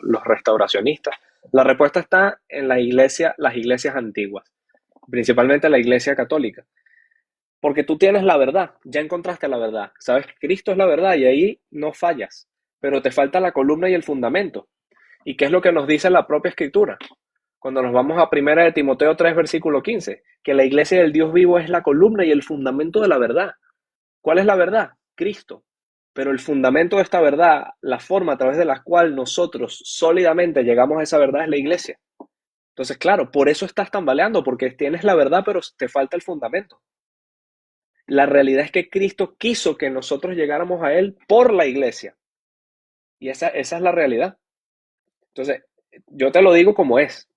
A: los restauracionistas. La respuesta está en las iglesias antiguas, principalmente la iglesia católica. Porque tú tienes la verdad, ya encontraste la verdad. Sabes que Cristo es la verdad y ahí no fallas. Pero te falta la columna y el fundamento. ¿Y qué es lo que nos dice la propia Escritura? Cuando nos vamos a primera de Timoteo 3 versículo 15, que la iglesia del Dios vivo es la columna y el fundamento de la verdad. ¿Cuál es la verdad? Cristo. Pero el fundamento de esta verdad, la forma a través de la cual nosotros sólidamente llegamos a esa verdad es la iglesia. Entonces, claro, por eso estás tambaleando, porque tienes la verdad, pero te falta el fundamento. La realidad es que Cristo quiso que nosotros llegáramos a Él por la iglesia. Y esa es la realidad. Entonces, yo te lo digo como es.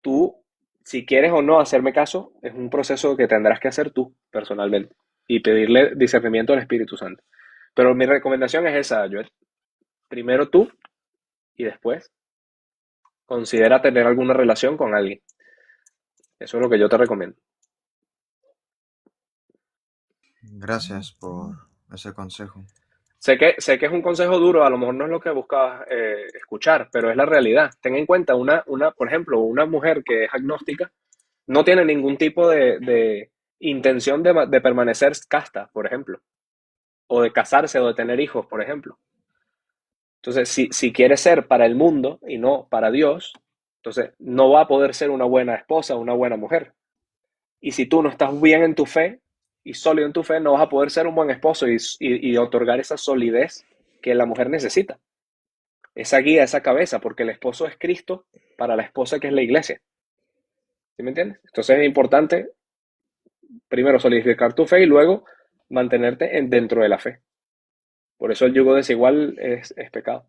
A: Tú, si quieres o no hacerme caso, es un proceso que tendrás que hacer tú personalmente y pedirle discernimiento al Espíritu Santo. Pero mi recomendación es esa, Joel. Primero tú y después considera tener alguna relación con alguien. Eso es lo que yo te recomiendo.
G: Gracias por ese consejo.
A: Sé que es un consejo duro, a lo mejor no es lo que buscabas escuchar, pero es la realidad. Ten en cuenta, por ejemplo, una mujer que es agnóstica no tiene ningún tipo de intención de permanecer casta, por ejemplo, o de casarse o de tener hijos, por ejemplo. Entonces, si quiere ser para el mundo y no para Dios, entonces no va a poder ser una buena esposa, una buena mujer. Y si tú no estás bien en tu fe y sólido en tu fe, no vas a poder ser un buen esposo y otorgar esa solidez que la mujer necesita. Esa guía, esa cabeza, porque el esposo es Cristo para la esposa que es la iglesia. ¿Sí me entiendes? Entonces es importante primero solidificar tu fe y luego mantenerte dentro de la fe. Por eso el yugo desigual es pecado.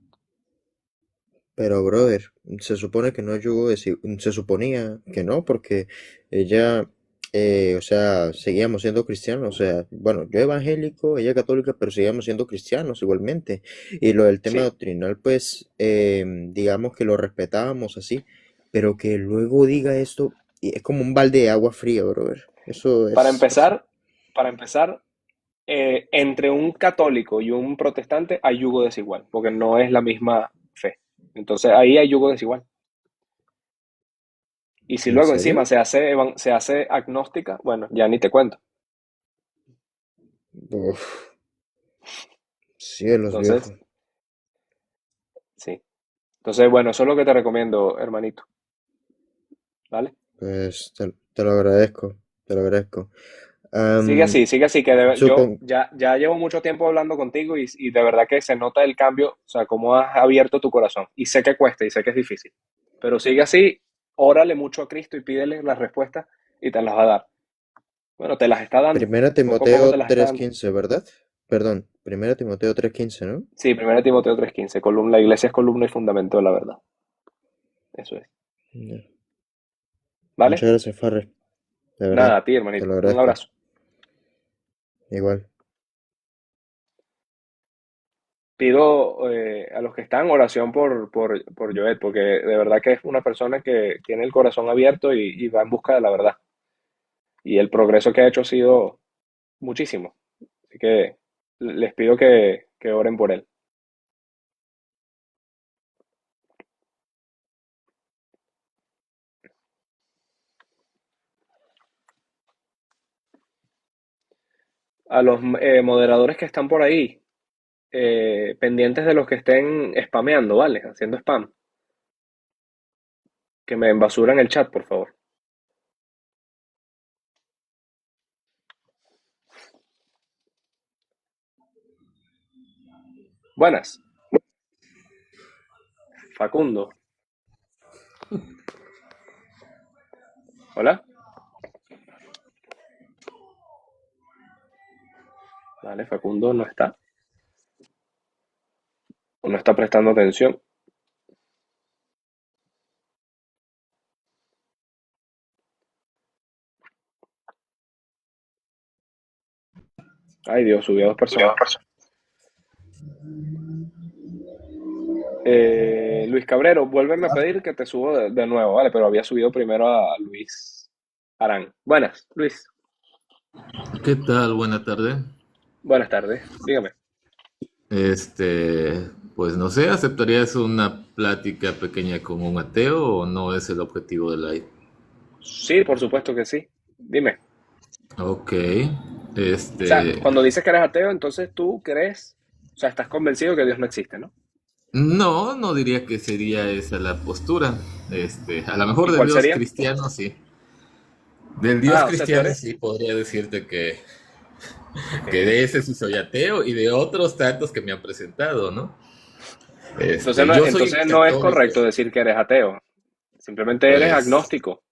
G: Pero, brother, se supone que no se suponía que no, porque ella, o sea, seguíamos siendo cristianos, o sea, bueno, yo evangélico, ella católica, pero seguíamos siendo cristianos igualmente. Y lo del tema
A: Sí,
G: doctrinal, pues, digamos que lo respetábamos así, pero que luego diga esto, y es como un balde de agua fría, brother. Eso
A: para
G: es así.
A: empezar, para empezar, entre un católico y un protestante hay yugo desigual, porque no es la misma fe. Entonces ahí hay yugo desigual. Y si
G: ¿En
A: luego encima
G: serio?
A: se hace agnóstica, bueno, ya ni te cuento.
G: Uf, cielos,
A: Entonces,
G: viejo.
A: sí. Entonces, bueno, eso es lo que te recomiendo, hermanito. ¿Vale?
G: Pues te lo agradezco, te lo agradezco. Am,
A: Sigue así, que yo
G: supon-
A: ya llevo mucho tiempo hablando contigo y de verdad que se nota el cambio, o sea, cómo has abierto tu corazón. Y sé que cuesta y sé que es difícil, pero sigue así, órale mucho a Cristo y pídele las respuestas y te las va a dar. Bueno, te las está dando,
G: Primera
A: poco a poco te
G: Timoteo
A: las está
G: tres
A: dando.
G: quince, ¿verdad? Perdón, Primera Timoteo 3:15, ¿no?
A: Sí, 1 Timoteo 3:15, la iglesia es columna y fundamento de la verdad. Eso es.
G: Ya.
A: ¿Vale?
G: Muchas gracias, Farre. De
A: Nada,
G: verdad,
A: a ti,
G: te
A: hermanito.
G: lo
A: Un
G: agradezco.
A: abrazo.
G: Igual.
A: Pido a los que están oración por Joel, porque de verdad que es una persona que tiene el corazón abierto y va en busca de la verdad. Y el progreso que ha hecho ha sido muchísimo. Así que les pido que oren por él. A los moderadores que están por ahí, pendientes de los que estén spameando, ¿vale? Haciendo spam, que me embasuran el chat, por favor. Buenas. Facundo. Hola. Vale, Facundo no está. O no está prestando atención. Ay, Dios, subió a 2 personas. Luis Cabrero, vuélveme a pedir que te subo de nuevo, ¿vale? Pero había subido primero a Luis Arán. Buenas, Luis.
H: ¿Qué tal? Buena tarde.
A: Buenas tardes. Dígame.
H: Pues no sé, ¿aceptarías una plática pequeña con un ateo o no es el objetivo del live?
A: Sí, por supuesto que sí. Dime.
H: Ok,
A: O sea, cuando dices que eres ateo, entonces tú crees, o sea, estás convencido que Dios no existe, ¿no?
H: no diría que sería esa la postura. A lo mejor
A: ¿Y
H: del
A: cuál
H: Dios
A: sería?
H: cristiano sí. Del Dios
A: O sea, tú
H: cristiano
A: eres...
H: sí podría decirte
A: Ok.
H: que de ese sí soy ateo y de otros tantos que me han presentado, ¿no?
A: Entonces
H: Yo soy
A: entonces no es
H: católico.
A: correcto decir que eres ateo. Simplemente eres
H: Pues
A: agnóstico.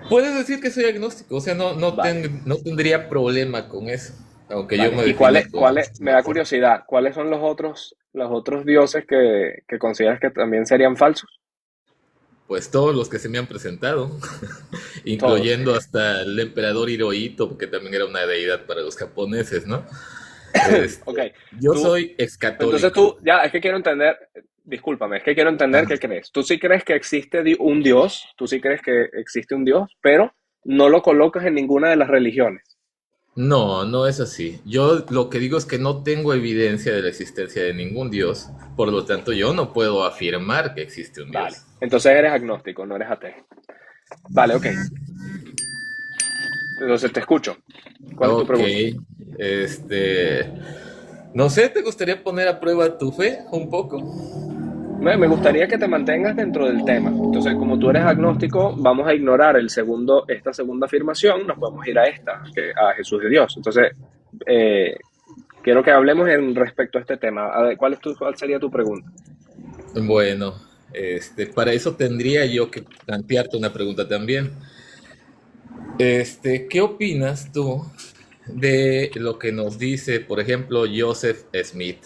H: puedes decir que soy agnóstico, o sea,
A: Vale,
H: no tendría problema con eso, aunque yo
A: vale.
H: me
A: ¿Y
H: defina como
A: me da
H: ateo.
A: curiosidad, cuáles son los otros dioses que consideras que también serían falsos?
H: Pues todos los que se me han presentado,
A: Todos.
H: incluyendo hasta el emperador Hirohito, que también era una deidad para los japoneses, ¿no? Este,
A: Ok.
H: yo
A: Tú,
H: soy
A: entonces
H: excatólico.
A: tú, ya, es que quiero entender, discúlpame, es que quiero entender qué crees. Tú sí crees que existe un Dios, tú sí crees que existe un Dios, pero no lo colocas en ninguna de las religiones.
H: No es así. Yo lo que digo es que no tengo evidencia de la existencia de ningún dios, por lo tanto yo no puedo afirmar que existe un
A: Vale.
H: dios.
A: Entonces eres agnóstico, no eres ateo. Vale, ok. Entonces te escucho. ¿Cuál es tu
H: Ok,
A: pregunta?
H: este, no sé, ¿te gustaría poner a prueba tu fe un poco?
A: Me gustaría que te mantengas dentro del tema. Entonces, como tú eres agnóstico, vamos a ignorar esta segunda afirmación, nos podemos ir a esta, a Jesús de Dios. Entonces, eh, quiero que hablemos en respecto a este tema. A ver, ¿cuál sería tu pregunta?
H: Bueno, para eso tendría yo que plantearte una pregunta también. ¿Qué opinas tú de lo que nos dice, por ejemplo, Joseph Smith,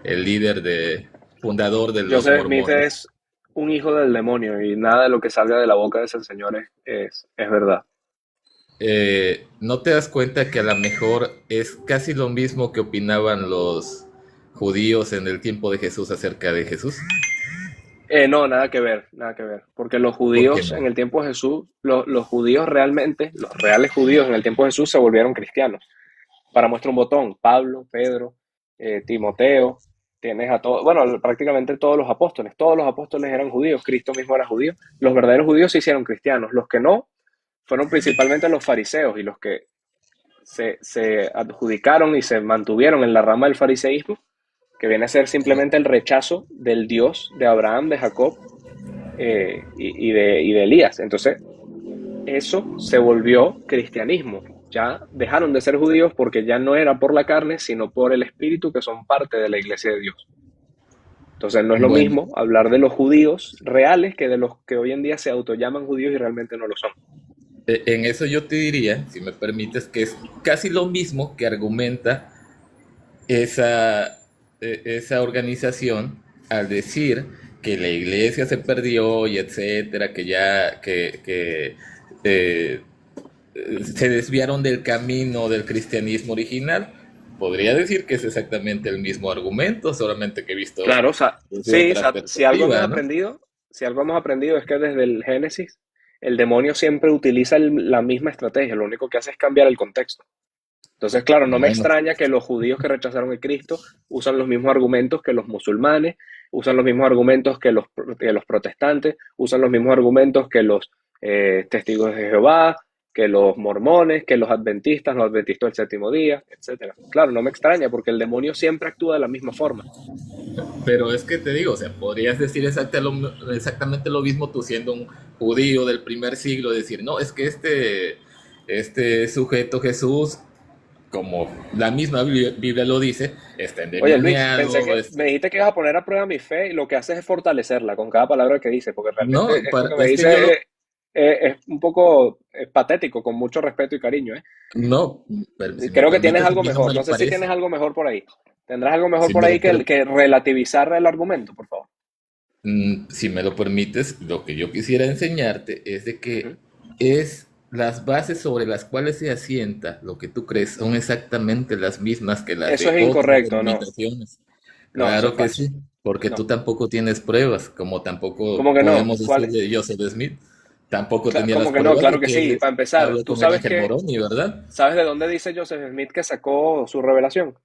H: el fundador de los
A: Joseph Smith
H: mormones?
A: es un hijo del demonio y nada de lo que salga de la boca de ese señor es verdad.
H: ¿No te das cuenta que a lo mejor es casi lo mismo que opinaban los judíos en el tiempo de Jesús acerca de Jesús?
A: No, nada que ver, nada que ver. Porque los
H: ¿Por qué
A: judíos en
H: no?
A: el tiempo de Jesús, los judíos realmente, los reales judíos en el tiempo de Jesús se volvieron cristianos. Para muestra un botón, Pablo, Pedro, Timoteo, tienes a todos, bueno, prácticamente todos los apóstoles eran judíos, Cristo mismo era judío. Los verdaderos judíos se hicieron cristianos, los que no fueron principalmente los fariseos y los que se adjudicaron y se mantuvieron en la rama del fariseísmo, que viene a ser simplemente el rechazo del Dios de Abraham, de Jacob y de Elías. Entonces, eso se volvió cristianismo. Ya dejaron de ser judíos porque ya no era por la carne, sino por el espíritu, que son parte de la iglesia de Dios. Entonces, no es lo
H: Bueno,
A: mismo hablar de los judíos reales que de los que hoy en día se autollaman judíos y realmente no lo son.
H: en eso yo te diría, si me permites, que es casi lo mismo que argumenta esa, esa organización al decir que la iglesia se perdió y etcétera, que eh, se desviaron del camino del cristianismo original. Podría decir que es exactamente el mismo argumento, solamente que he visto
A: Claro, o sea,
H: desde
A: sí, o
H: otra
A: sea,
H: perspectiva, ¿no?
A: si algo hemos aprendido es que desde el Génesis el demonio siempre utiliza la misma estrategia, lo único que hace es cambiar el contexto. Entonces, claro, no me
H: Bueno,
A: extraña que los judíos que rechazaron a Cristo usan los mismos argumentos que los musulmanes, usan los mismos argumentos que los protestantes, usan los mismos argumentos que los testigos de Jehová, que los mormones, que los adventistas del séptimo día, etcétera. Claro, no me extraña porque el demonio siempre actúa de la misma forma.
H: pero es que te digo, o sea, podrías decir exactamente lo mismo tú siendo un judío del primer siglo, decir, no, es que este sujeto Jesús como la misma Biblia lo dice, está
A: Oye, Luis, pensé
H: endemoniado.
A: que me dijiste que ibas a poner a prueba mi fe y lo que haces es fortalecerla con cada palabra que dices, porque realmente
H: No,
A: esto que me
H: es que yo
A: dices
H: lo,
A: es un poco patético, con mucho respeto y cariño, ¿eh?
H: no, si me
A: Creo que tienes
H: permites, a
A: algo
H: mí no me
A: mejor. No
H: lo
A: sé si tienes
H: parece.
A: algo mejor por ahí. ¿Tendrás algo mejor
H: Si
A: por
H: me
A: ahí
H: lo, per-
A: que relativizar el argumento, por favor?
H: si me lo permites, lo que yo quisiera enseñarte es de
A: Ujú.
H: que es las bases sobre las cuales se asienta lo que tú crees son exactamente las mismas que las
A: Eso
H: de
A: es
H: otras
A: incorrecto, no.
H: denominaciones.
A: No, eso es
H: Claro que
A: falso.
H: sí, porque tú
A: No.
H: tampoco tienes pruebas, como tampoco
A: ¿Cómo que no?
H: podemos decir de Joseph Smith. Tampoco tenía las
A: ¿Cómo que no?
H: pruebas
A: Claro
H: de
A: que
H: que
A: sí.
H: él
A: Para empezar,
H: habló
A: ¿tú
H: con el
A: sabes
H: ángel
A: que,
H: Moroni, ¿verdad?
A: sabes de dónde dice Joseph Smith que sacó su revelación?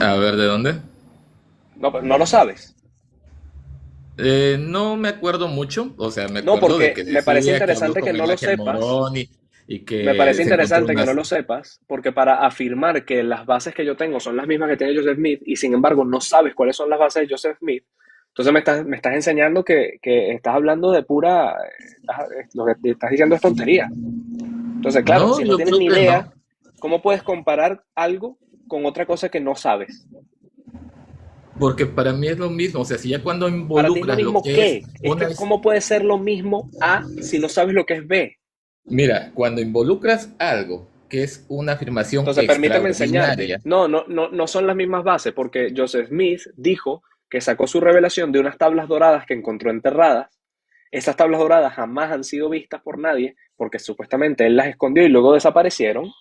H: A ver, ¿de dónde?
A: No, pues, no lo sabes.
H: No me acuerdo mucho, o sea, me
A: No,
H: acuerdo de
A: porque
H: que
A: me parece
H: decía que habló
A: interesante que
H: con
A: no
H: el
A: lo
H: ángel
A: sepas.
H: Moroni y
A: Me
H: que
A: parece
H: se encontró
A: interesante que no
H: unas...
A: lo sepas, porque para afirmar que las bases que yo tengo son las mismas que tiene Joseph Smith y sin embargo no sabes cuáles son las bases de Joseph Smith, entonces me estás enseñando que estás hablando de pura, lo que te estás diciendo es tontería. Entonces, claro,
H: No,
A: si no
H: yo
A: tienes
H: creo
A: ni
H: que
A: idea,
H: no,
A: ¿cómo puedes comparar algo con otra cosa que no sabes?
H: porque para mí es lo mismo, o sea, si ya cuando
A: Para ti es lo
H: involucras lo
A: mismo
H: que es
A: que, es
H: una...
A: que ¿cómo puede ser lo mismo A si no sabes lo que es B?
H: Mira, cuando involucras algo que es una afirmación
A: Entonces, permíteme enseñarte.
H: extraordinaria,
A: No son las mismas bases, porque Joseph Smith dijo que sacó su revelación de unas tablas doradas que encontró enterradas. Esas tablas doradas jamás han sido vistas por nadie, porque supuestamente él las escondió y luego desaparecieron.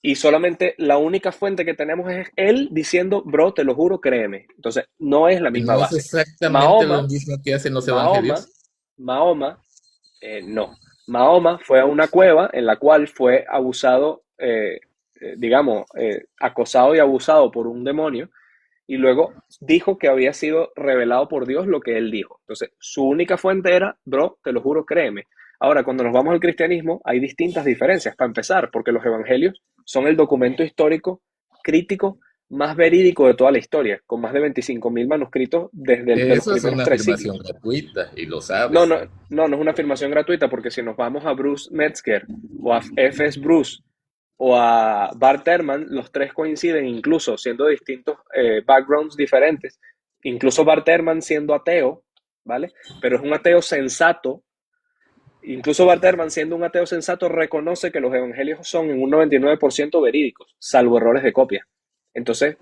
A: Y solamente la única fuente que tenemos es él diciendo, bro, te lo juro, créeme. Entonces, no es la
H: que
A: misma
H: no es
A: base.
H: exactamente lo
A: Mahoma,
H: mismo que hacen los
A: Mahoma,
H: evangelios.
A: Mahoma no. Mahoma fue a una cueva en la cual fue abusado, digamos, acosado y abusado por un demonio y luego dijo que había sido revelado por Dios lo que él dijo. Entonces, su única fuente era, bro, te lo juro, créeme. Ahora, cuando nos vamos al cristianismo, hay distintas diferencias, para empezar, porque los evangelios son el documento histórico crítico más verídico de toda la historia, con más de 25.000 manuscritos de los
H: Eso es
A: primeros
H: una
A: 3 siglos.
H: afirmación gratuita y lo
A: No,
H: sabes.
A: no, no es una afirmación gratuita porque si nos vamos a Bruce Metzger o a F.S. Bruce o a Bart Ehrman, los tres coinciden incluso siendo distintos backgrounds diferentes, incluso Bart Ehrman siendo ateo, ¿vale? Pero es un ateo sensato. Incluso Bart Ehrman siendo un ateo sensato reconoce que los evangelios son en un 99% verídicos, salvo errores de copia. Entonces,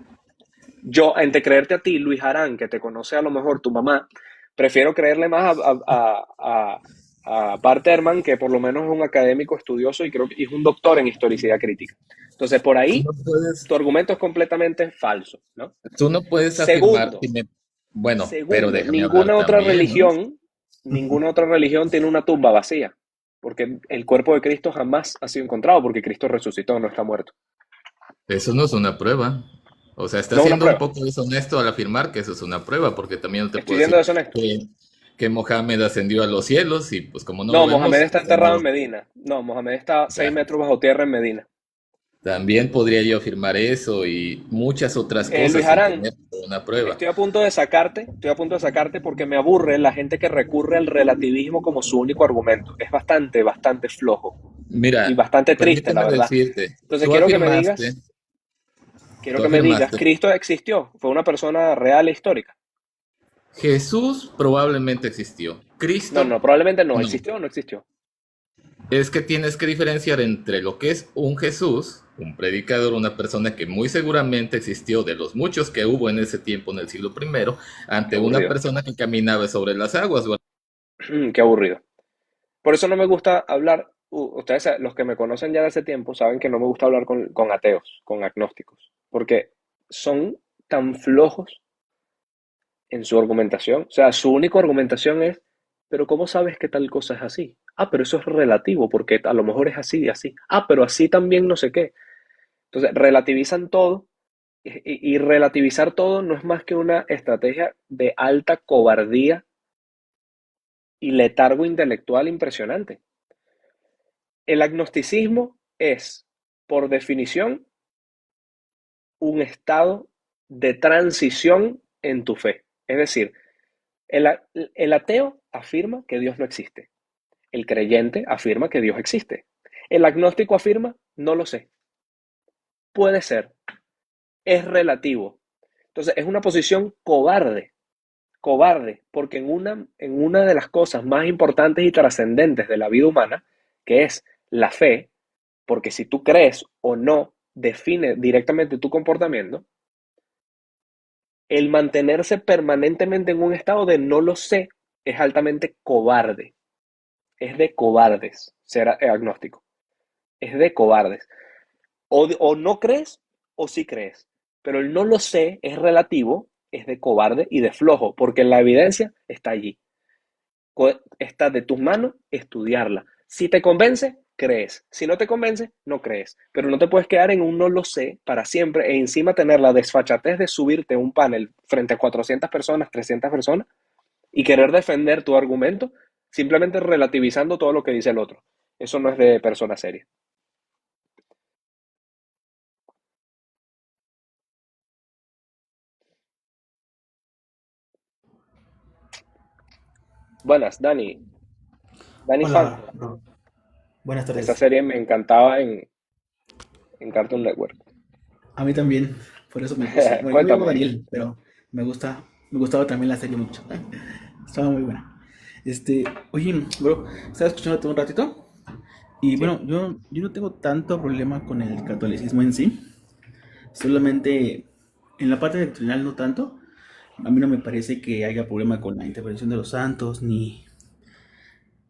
A: yo, entre creerte a ti, Luis Arán, que te conoce a lo mejor tu mamá, prefiero creerle más a Bart Ehrman, que por lo menos es un académico estudioso y creo que es un doctor en historicidad crítica. Entonces, por
H: Tú
A: ahí,
H: no puedes,
A: tu argumento es completamente falso, ¿no?
H: tú no puedes afirmar,
A: Segundo,
H: bueno, pero
A: segundo,
H: déjame hablar también, ¿no?
A: ninguna otra religión tiene una tumba vacía, porque el cuerpo de Cristo jamás ha sido encontrado, porque Cristo resucitó, no está muerto.
H: Eso no es una prueba. O sea,
A: No
H: estás
A: es una
H: siendo un
A: prueba.
H: poco deshonesto al afirmar que eso es una prueba, porque también no te
A: Estoy
H: puedo
A: siendo
H: decir
A: deshonesto.
H: que Mohammed ascendió a los cielos y pues como no lo
A: No, Mohamed
H: vemos,
A: está enterrado en Medina. No, Mohamed está 6
H: ya.
A: metros bajo tierra en Medina.
H: También podría yo afirmar eso y muchas otras
A: Luis
H: cosas sin
A: Arán,
H: tener una prueba.
A: estoy a punto de sacarte porque me aburre la gente que recurre al relativismo como su único argumento. Es bastante flojo y
H: Mira,
A: bastante triste, la
H: permíteme
A: verdad.
H: decirte,
A: Entonces
H: tú afirmaste,
A: quiero que me digas, Cristo existió, fue una persona real e histórica.
H: Jesús probablemente existió.
A: No,
H: Cristo,
A: probablemente no,
H: no.
A: existió o no existió.
H: Es que tienes que diferenciar entre lo que es un Jesús, un predicador, una persona que muy seguramente existió de los muchos que hubo en ese tiempo en el siglo I,
A: Qué
H: ante una
A: aburrido,
H: persona que caminaba sobre las aguas.
A: qué aburrido. Por eso no me gusta hablar, ustedes, los que me conocen ya de hace tiempo, saben que no me gusta hablar con ateos, con agnósticos, porque son tan flojos en su argumentación. O sea, su única argumentación es, pero ¿cómo sabes que tal cosa es así? Ah, pero eso es relativo, porque a lo mejor es así y así. Ah, pero así también no sé qué. Entonces, relativizan todo y relativizar todo no es más que una estrategia de alta cobardía y letargo intelectual impresionante. El agnosticismo es, por definición, un estado de transición en tu fe. Es decir, el ateo afirma que Dios no existe. El creyente afirma que Dios existe. El agnóstico afirma, no lo sé. Puede ser. Es relativo. Entonces, es una posición cobarde. Cobarde, porque en una de las cosas más importantes y trascendentes de la vida humana, que es la fe, porque si tú crees o no define directamente tu comportamiento, el mantenerse permanentemente en un estado de no lo sé es altamente cobarde. Es de cobardes ser agnóstico. Es de cobardes. O no crees o sí crees. Pero el no lo sé es relativo, es de cobarde y de flojo, porque la evidencia está allí. Está de tus manos estudiarla. Si te convence, crees. Si no te convence, no crees. Pero no te puedes quedar en un no lo sé para siempre e encima tener la desfachatez de subirte a un panel frente a 400 personas, 300 personas y querer defender tu argumento simplemente relativizando todo lo que dice el otro. Eso no es de persona seria. Buenas, Dani. Dani Fan.
I: Hola, bro. Buenas
A: Esa
I: tardes.
A: serie me encantaba en Cartoon Network.
I: A mí también, por eso me puse. Bueno, yo me llamo
A: Cuéntame.
I: Daniel, pero me gustaba también la serie mucho. Estaba muy buena. Oye, bro, estaba escuchándote un ratito y
A: Sí.
I: bueno, yo no tengo tanto problema con el catolicismo en sí, solamente en la parte doctrinal no tanto. A mí no me parece que haya problema con la interpretación de los santos ni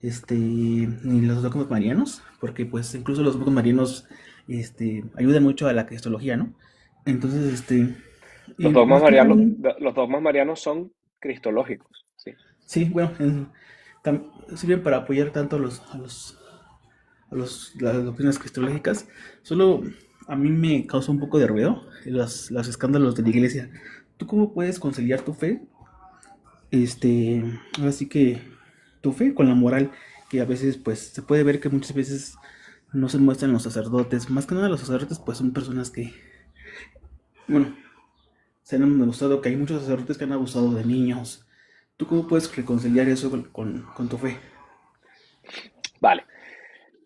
I: los dogmas marianos, porque pues incluso los dogmas marianos ayudan mucho a la cristología, ¿no? Entonces, y más que nada,
A: Los dogmas marianos son cristológicos. Sí.
I: sí, bueno, sirven para apoyar tanto las doctrinas cristológicas. Solo a mí me causa un poco de ruido los escándalos de la iglesia. ¿Tú cómo puedes conciliar tu fe? Ahora sí que tu fe con la moral, que a veces pues se puede ver que muchas veces no se muestran los sacerdotes. Más que nada los sacerdotes pues son personas que, bueno, se han demostrado que hay muchos sacerdotes que han abusado de niños. ¿Tú cómo puedes reconciliar eso con tu fe?
A: Vale.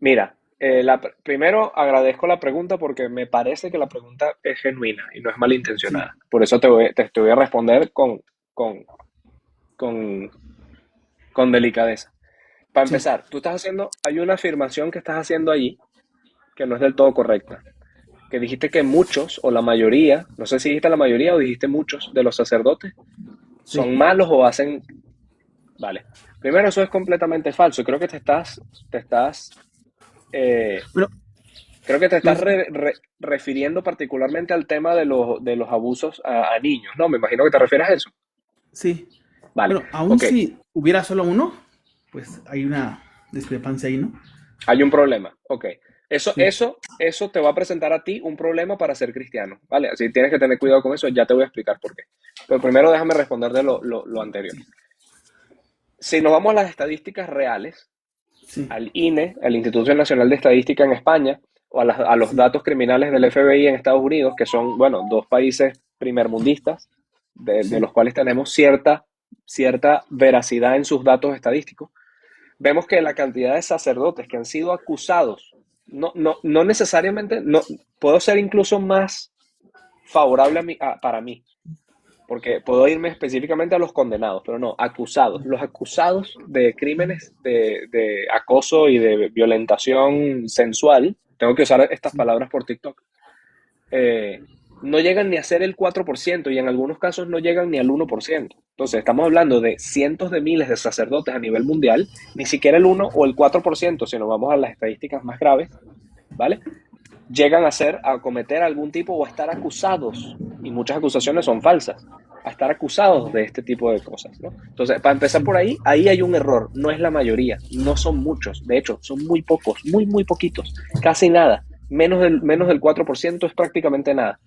A: Mira, primero agradezco la pregunta porque me parece que la pregunta es genuina y no es
I: Sí,
A: malintencionada. Por eso te voy a responder con, con, con delicadeza. Para
I: sí,
A: empezar, hay una afirmación que estás haciendo allí que no es del todo correcta. Que dijiste que muchos o la mayoría, no sé si dijiste la mayoría o dijiste muchos de los sacerdotes son
I: sí.
A: malos o hacen. Vale. Primero, eso es completamente falso. Te estás, eh,
I: Bueno,
A: creo que te estás
I: los,
A: refiriendo particularmente al tema de los abusos a niños, ¿no? Me imagino que te refieres a eso.
I: sí.
A: Vale,
I: Bueno, aún
A: ok.
I: si hubiera solo uno, pues hay una discrepancia ahí, ¿no?
A: Hay un problema, ok.
I: Sí,
A: Eso te va a presentar a ti un problema para ser cristiano, ¿vale? Así tienes que tener cuidado con eso, ya te voy a explicar por qué. Pero primero déjame responder de lo anterior.
I: sí,
A: Si nos vamos a las estadísticas reales,
I: sí,
A: al INE, al Instituto Nacional de Estadística en España, o a los
I: sí,
A: datos criminales del FBI en Estados Unidos, que son, bueno, dos países primermundistas, de
I: sí.
A: los cuales tenemos cierta veracidad en sus datos estadísticos, vemos que la cantidad de sacerdotes que han sido acusados, no necesariamente, no, puedo ser incluso más favorable para mí, porque puedo irme específicamente a los condenados, pero no, acusados. Los acusados de crímenes de acoso y de violentación sensual, tengo que usar estas
I: Sí.
A: palabras por TikTok, eh, no llegan ni a ser el 4% y en algunos casos no llegan ni al 1%. Entonces, estamos hablando de cientos de miles de sacerdotes a nivel mundial, ni siquiera el 1 o el 4%, si nos vamos a las estadísticas más graves, ¿vale? Llegan a cometer algún tipo o a estar acusados, y muchas acusaciones son falsas, a estar acusados de este tipo de cosas, ¿no? Entonces, para empezar por ahí hay un error, no es la mayoría, no son muchos, de hecho, son muy pocos, muy poquitos, casi nada, menos del 4% es prácticamente nada.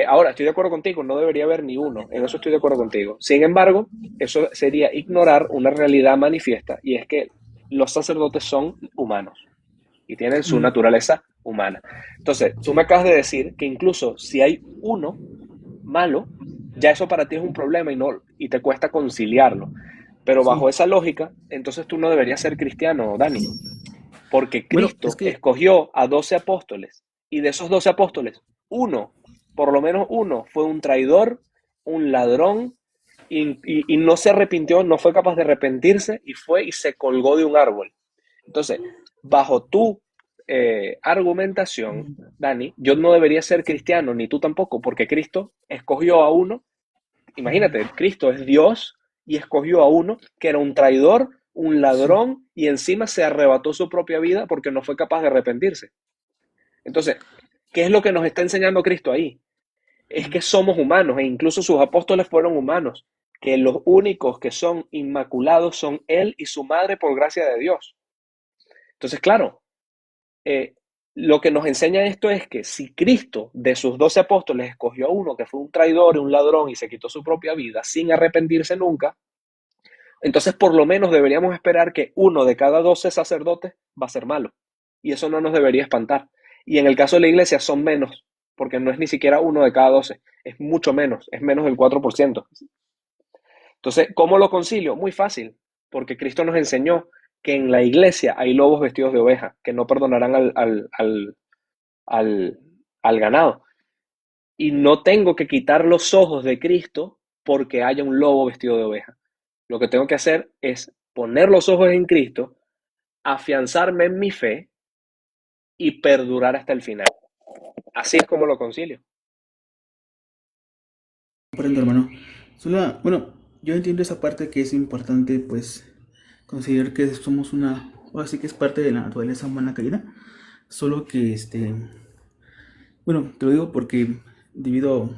A: Ahora, estoy de acuerdo contigo, no debería haber ni uno, en eso estoy de acuerdo contigo. Sin embargo, eso sería ignorar una realidad manifiesta, y es que los sacerdotes son humanos y tienen su
I: Mm,
A: naturaleza humana. Entonces, tú me
I: sí,
A: acabas de decir que incluso si hay uno malo, ya eso para ti es un problema y te cuesta conciliarlo. Pero bajo
I: sí.
A: esa lógica, entonces tú no deberías ser cristiano, Dani.
J: Porque
I: Bueno, es
J: Cristo
I: que
J: escogió a 12 apóstoles y de esos 12 apóstoles, uno, por lo menos uno, fue un traidor, un ladrón y no se arrepintió, no fue capaz de arrepentirse y fue y se colgó de un árbol. Entonces, bajo tu argumentación, Dani, yo no debería ser cristiano, ni tú tampoco, porque Cristo escogió a uno. Imagínate, Cristo es Dios y escogió a uno que era un traidor, un
I: sí.
J: ladrón y encima se arrebató su propia vida porque no fue capaz de arrepentirse. Entonces, ¿qué es lo que nos está enseñando Cristo ahí? Es que somos humanos e incluso sus apóstoles fueron humanos, que los únicos que son inmaculados son Él y su madre por gracia de Dios. Entonces, claro, eh, lo que nos enseña esto es que si Cristo de sus 12 apóstoles escogió a uno que fue un traidor y un ladrón y se quitó su propia vida sin arrepentirse nunca, entonces por lo menos deberíamos esperar que uno de cada 12 sacerdotes va a ser malo. Y eso no nos debería espantar. Y en el caso de la iglesia son menos, porque no es ni siquiera uno de cada 12, es mucho menos, es menos del 4%. Entonces, ¿cómo lo concilio? Muy fácil, porque Cristo nos enseñó que en la iglesia hay lobos vestidos de oveja, que no perdonarán al, al ganado. Y no tengo que quitar los ojos de Cristo porque haya un lobo vestido de oveja. Lo que tengo que hacer es poner los ojos en Cristo, afianzarme en mi fe y perdurar hasta el final. Así es como lo concilio.
I: Comprendo, hermano. Bueno, yo entiendo esa parte que es importante, pues, considerar que somos ahora sí que es parte de la naturaleza humana caída. Solo que, bueno, te lo digo porque debido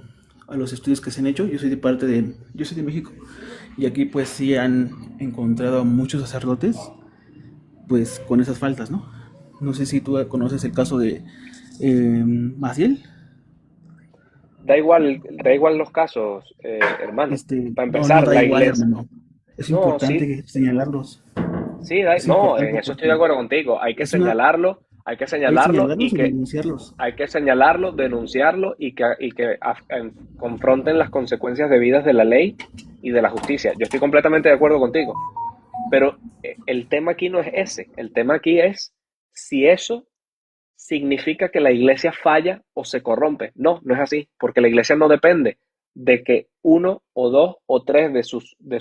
I: a los estudios que se han hecho, yo soy de México, y aquí pues sí han encontrado a muchos sacerdotes, pues, con esas faltas, ¿no? No sé si tú conoces el caso de Maciel.
J: Da igual los casos, hermano. Para
I: No, no
J: empezar,
I: da
J: la
I: igual,
J: iglesia.
I: hermano. Es
J: No, sí,
I: importante señalarlos.
J: sí,
I: Es
J: no, en
I: importante
J: eso estoy de
I: porque
J: acuerdo contigo.
I: es una,
J: hay que
I: hay que
J: señalarlo
I: señalarlos
J: y
I: y
J: que
I: denunciarlos.
J: hay que señalarlo, denunciarlo y que confronten las consecuencias debidas de la ley y de la justicia. Yo estoy completamente de acuerdo contigo. Pero el tema aquí no es ese. El tema aquí es si eso significa que la iglesia falla o se corrompe. No, no es así, porque la iglesia no depende de que uno o dos o tres de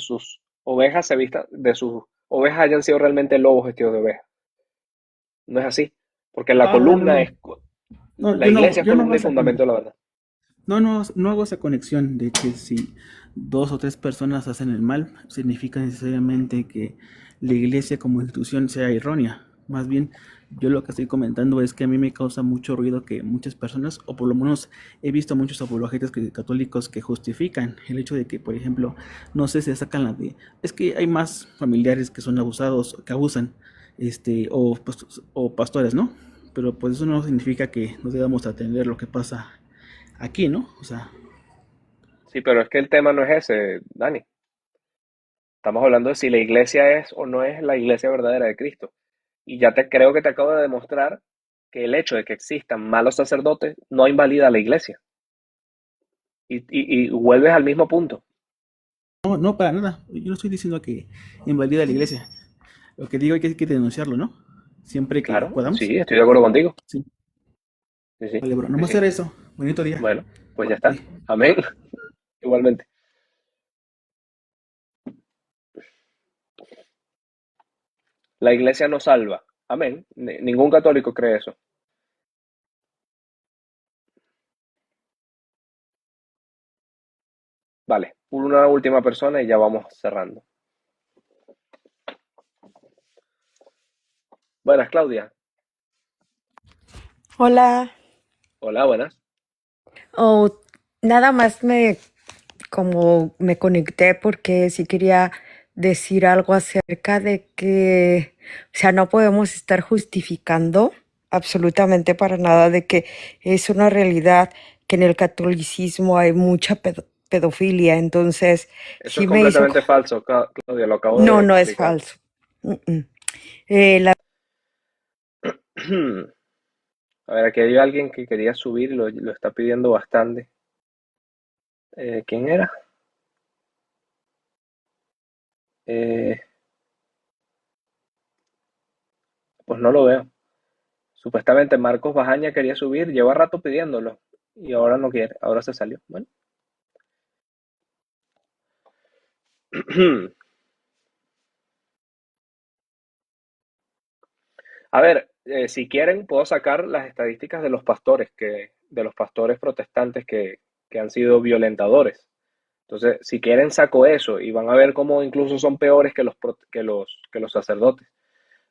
J: sus ovejas se vistan, de sus ovejas hayan sido realmente lobos vestidos de oveja. No es así, porque la
I: Ah, bueno,
J: columna
I: no.
J: es,
I: No,
J: la iglesia es
I: yo no hago
J: columna y
I: esa
J: fundamento de la verdad.
I: no hago esa conexión de que si dos o tres personas hacen el mal, significa necesariamente que la iglesia como institución sea errónea. Más bien, yo lo que estoy comentando es que a mí me causa mucho ruido que muchas personas, o por lo menos he visto muchos apologetas católicos que justifican el hecho de que, por ejemplo, no sé, se sacan es que hay más familiares que son abusados, que abusan, o pastores, ¿no? Pero pues eso no significa que nos debamos atender lo que pasa aquí, ¿no? O sea,
J: Sí, pero es que el tema no es ese, Dani. Estamos hablando de si la iglesia es o no es la iglesia verdadera de Cristo. Y ya te creo que te acabo de demostrar que el hecho de que existan malos sacerdotes no invalida a la iglesia. Y vuelves al mismo punto.
I: no, para nada. Yo no estoy diciendo que invalida la iglesia. Lo que digo es que hay que denunciarlo, ¿no? Siempre que
J: Claro,
I: podamos.
J: sí, estoy de acuerdo contigo.
I: Sí,
J: Sí, sí,
I: vale, bro.
J: sí,
I: Nomás
J: sí.
I: era eso. Bonito día.
J: Bueno, pues ya está.
I: Bye.
J: Amén. Igualmente. La iglesia no salva. Amén. Ningún católico cree eso. Vale, una última persona y ya vamos cerrando. Buenas, Claudia.
K: Hola,
J: Hola, buenas.
K: oh, nada más como me conecté porque sí quería decir algo acerca de que, o sea, no podemos estar justificando absolutamente para nada de que es una realidad que en el catolicismo hay mucha pedofilia, entonces
J: Eso es
K: sí me hizo,
J: completamente falso, Claudia, lo acabo de
K: no, no es
J: explicar.
K: falso. Mm, mm. La
J: A ver, aquí hay alguien que quería subir y lo está pidiendo bastante. ¿Quién era? Eh, pues no lo veo. Supuestamente Marcos Bajaña quería subir, lleva rato pidiéndolo y ahora no quiere, ahora se salió. Bueno. A ver, si quieren, puedo sacar las estadísticas de los pastores, de los pastores protestantes que han sido violentadores. Entonces, si quieren, saco eso y van a ver cómo incluso son peores que los sacerdotes.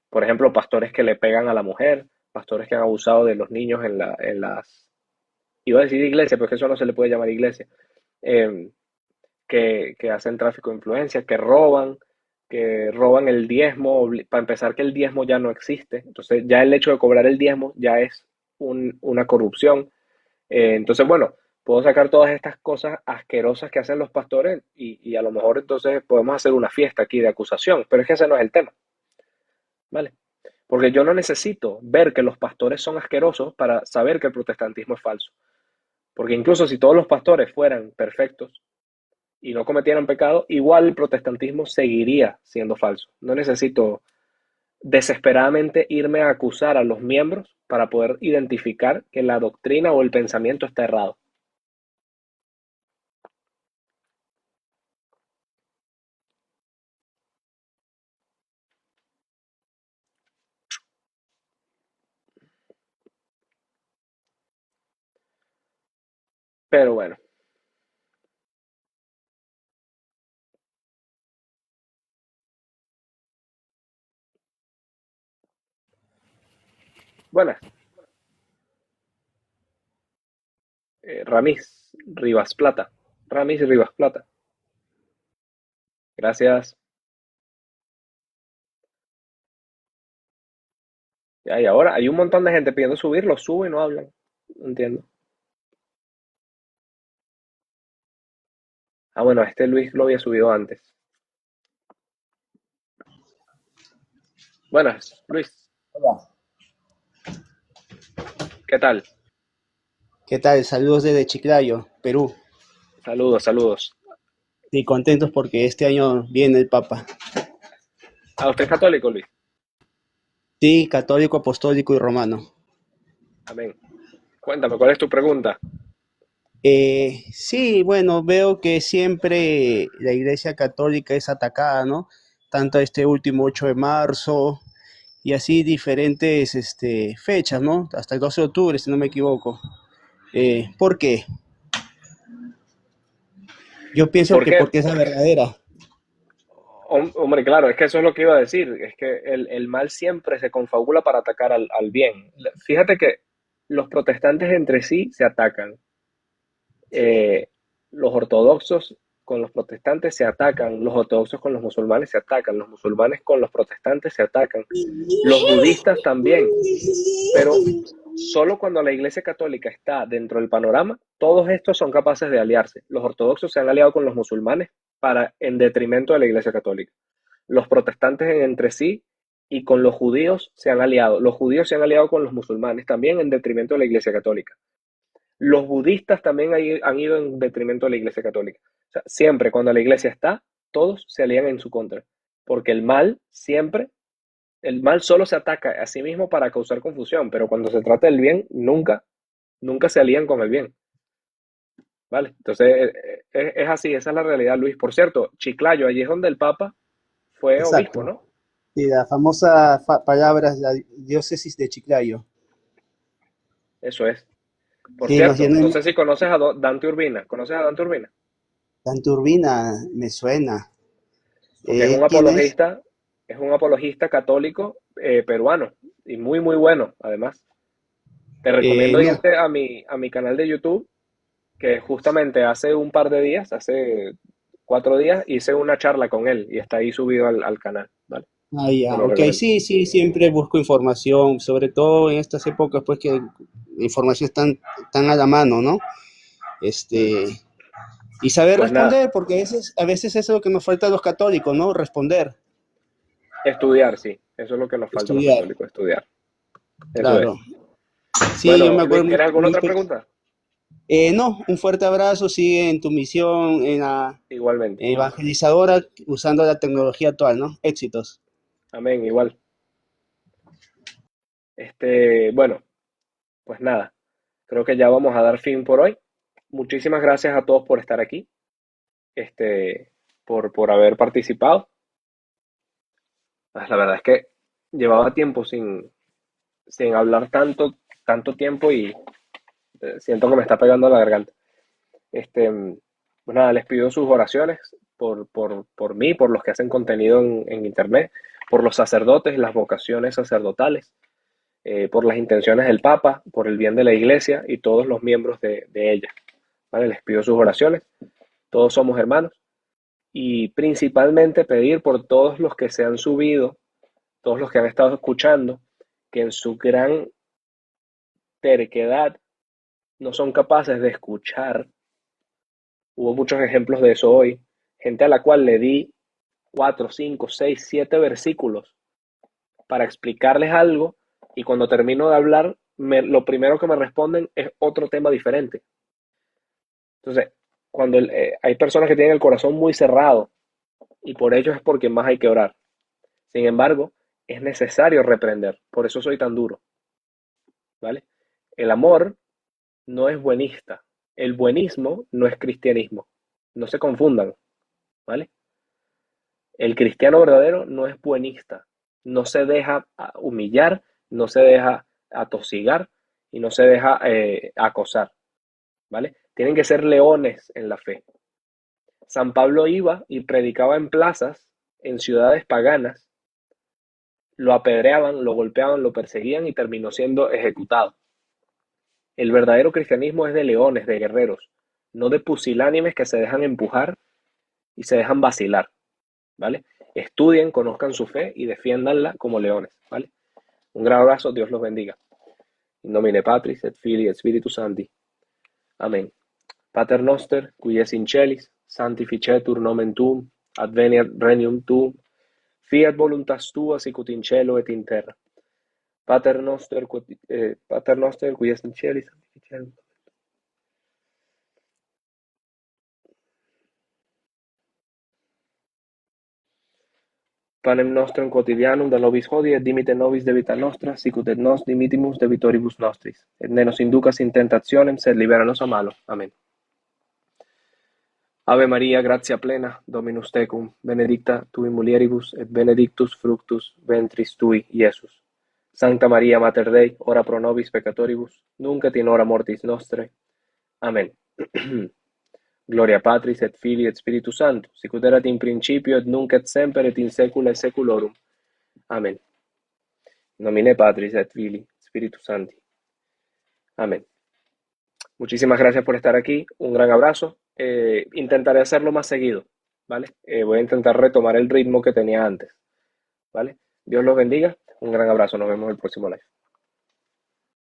J: Por ejemplo, pastores que le pegan a la mujer, pastores que han abusado de los niños en las... Iba a decir iglesia, pero es que eso no se le puede llamar iglesia. Eh, que hacen tráfico de influencia, que roban el diezmo, para empezar que el diezmo ya no existe, entonces ya el hecho de cobrar el diezmo ya es una corrupción. Entonces, bueno, puedo sacar todas estas cosas asquerosas que hacen los pastores y a lo mejor entonces podemos hacer una fiesta aquí de acusación, pero es que ese no es el tema, ¿vale? Porque yo no necesito ver que los pastores son asquerosos para saber que el protestantismo es falso, porque incluso si todos los pastores fueran perfectos y no cometieran pecado, igual el protestantismo seguiría siendo falso. No necesito desesperadamente irme a acusar a los miembros para poder identificar que la doctrina o el pensamiento está errado. Pero bueno. Buenas. Ramis Rivas Plata. Ramis Rivas Plata. Gracias. Ya, y ahora hay un montón de gente pidiendo subir, lo subo y no hablan. No entiendo. Ah, bueno, este Luis lo había subido antes. Buenas, Luis.
L: Hola.
J: ¿Qué tal?
L: ¿Qué tal? Saludos desde Chiclayo, Perú.
J: Saludos, saludos.
L: Y contentos porque este año viene el Papa.
J: Ah, ¿usted es católico, Luis?
L: Sí, católico, apostólico y romano.
J: Amén. Cuéntame, ¿cuál es tu pregunta?
L: Sí, bueno, veo que siempre la Iglesia Católica es atacada, ¿no? Tanto este último 8 de marzo y así diferentes fechas, ¿no? Hasta el 12 de octubre, si no me equivoco. ¿Por qué? Yo pienso
J: ¿Por
L: que
J: qué?
L: porque es la verdadera.
J: Hombre, claro, es que eso es lo que iba a decir, es que el mal siempre se confabula para atacar al bien. Fíjate que los protestantes entre sí se atacan. Los ortodoxos con los protestantes se atacan, los ortodoxos con los musulmanes se atacan, los musulmanes con los protestantes se atacan, los budistas también, pero solo cuando la Iglesia Católica está dentro del panorama, todos estos son capaces de aliarse. Los ortodoxos se han aliado con los musulmanes en detrimento de la Iglesia Católica. Los protestantes entre sí y con los judíos se han aliado. Los judíos se han aliado con los musulmanes también en detrimento de la Iglesia Católica. Los budistas también han ido en detrimento de la Iglesia Católica. O sea, siempre cuando la Iglesia está, todos se alían en su contra. Porque el mal solo se ataca a sí mismo para causar confusión, pero cuando se trata del bien, nunca se alían con el bien. ¿Vale? Entonces, es así, esa es la realidad, Luis. Por cierto, Chiclayo, allí es donde el Papa fue obispo,
L: Exacto.
J: ¿no?
L: Sí, la famosa palabra, la diócesis de Chiclayo.
J: Eso es. Por
L: Sí, nos
J: cierto, no
L: llenan.
J: sé si conoces a Dante Urbina. ¿Conoces a Dante Urbina?
L: Dante Urbina, me suena.
J: Porque
L: ¿Quién es?
J: es un apologista católico peruano y muy, muy bueno, además. Te recomiendo
L: No,
J: irte a mi canal de YouTube, que justamente hace un par de días, hace 4 días, hice una charla con él y está ahí subido al canal, ¿vale?
L: ah,
J: Te
L: ya,
J: lo
L: ok,
J: recomiendo.
L: sí, sí, siempre busco información, sobre todo en estas épocas, pues que la información está tan a la mano, ¿no? Este, y saber
J: Pues nada,
L: responder, porque a veces eso es lo que nos falta a los católicos, ¿no? Responder,
J: estudiar, sí. Eso es lo que nos falta a los
L: estudiar,
J: católicos, estudiar. Eso
L: claro.
J: es.
L: Sí, yo me
J: Bueno,
L: acuerdo
J: Luis,
L: muy,
J: ¿tienes alguna
L: muy
J: otra pregunta?
L: no, un fuerte abrazo, sigue en tu misión, en la
J: Igualmente.
L: evangelizadora, usando la tecnología actual, ¿no? Éxitos.
J: Amén, igual. Bueno, pues nada, creo que ya vamos a dar fin por hoy. Muchísimas gracias a todos por estar aquí, por haber participado. Pues la verdad es que llevaba tiempo sin hablar tanto tiempo y siento que me está pegando la garganta. Pues nada, les pido sus oraciones por mí, por los que hacen contenido en internet, por los sacerdotes, las vocaciones sacerdotales, por las intenciones del Papa, por el bien de la Iglesia y todos los miembros de ella. ¿Vale? Les pido sus oraciones. Todos somos hermanos. Y principalmente pedir por todos los que se han subido, todos los que han estado escuchando, que en su gran terquedad no son capaces de escuchar. Hubo muchos ejemplos de eso hoy. Gente a la cual le di 4, 5, 6, 7 versículos para explicarles algo y cuando termino de hablar, lo primero que me responden es otro tema diferente. Entonces, cuando hay personas que tienen el corazón muy cerrado y por ello es porque más hay que orar. Sin embargo, es necesario reprender. Por eso soy tan duro. ¿Vale? El amor no es buenista. El buenismo no es cristianismo. No se confundan. ¿Vale? El cristiano verdadero no es buenista. No se deja humillar, no se deja atosigar y no se deja acosar. ¿Vale? Tienen que ser leones en la fe. San Pablo iba y predicaba en plazas, en ciudades paganas, lo apedreaban, lo golpeaban, lo perseguían y terminó siendo ejecutado. El verdadero cristianismo es de leones, de guerreros, no de pusilánimes que se dejan empujar y se dejan vacilar, ¿vale? Estudien, conozcan su fe y defiéndanla como leones, ¿vale? Un gran abrazo, Dios los bendiga. In nomine Patris et Filii et Spiritus Sancti. Amén. Pater noster, qui es in celis, sanctificetur nomen tuum, adveniat regnum tuum, fiat voluntas tua sicut in cielo et in terra. Pater noster, qui es in celis, sanctificetur. Panem nostrum quotidianum da nobis hodie et dimite nobis debita nostra, sicut et nos dimitimus debitoribus nostris. Et ne nos inducas in tentationem, sed libera nos a malo. Amén. Ave Maria, gratia plena, Dominus tecum, benedicta tui mulieribus, et benedictus fructus ventris tui, Iesus. Sancta Maria, Mater Dei, ora pro nobis peccatoribus, nunc et in hora mortis nostre. Amén. Gloria Patris et Filii et Spiritus Sancto, sicut erat in principio et nunc et semper et in saecula saeculorum. Amén. Nomine Patris et Filii, Spiritus Sancti. Amén. Muchísimas gracias por estar aquí. Un gran abrazo. Intentaré hacerlo más seguido, ¿vale? Voy a intentar retomar el ritmo que tenía antes, ¿vale? Dios los bendiga. Un gran abrazo. Nos vemos en el próximo live.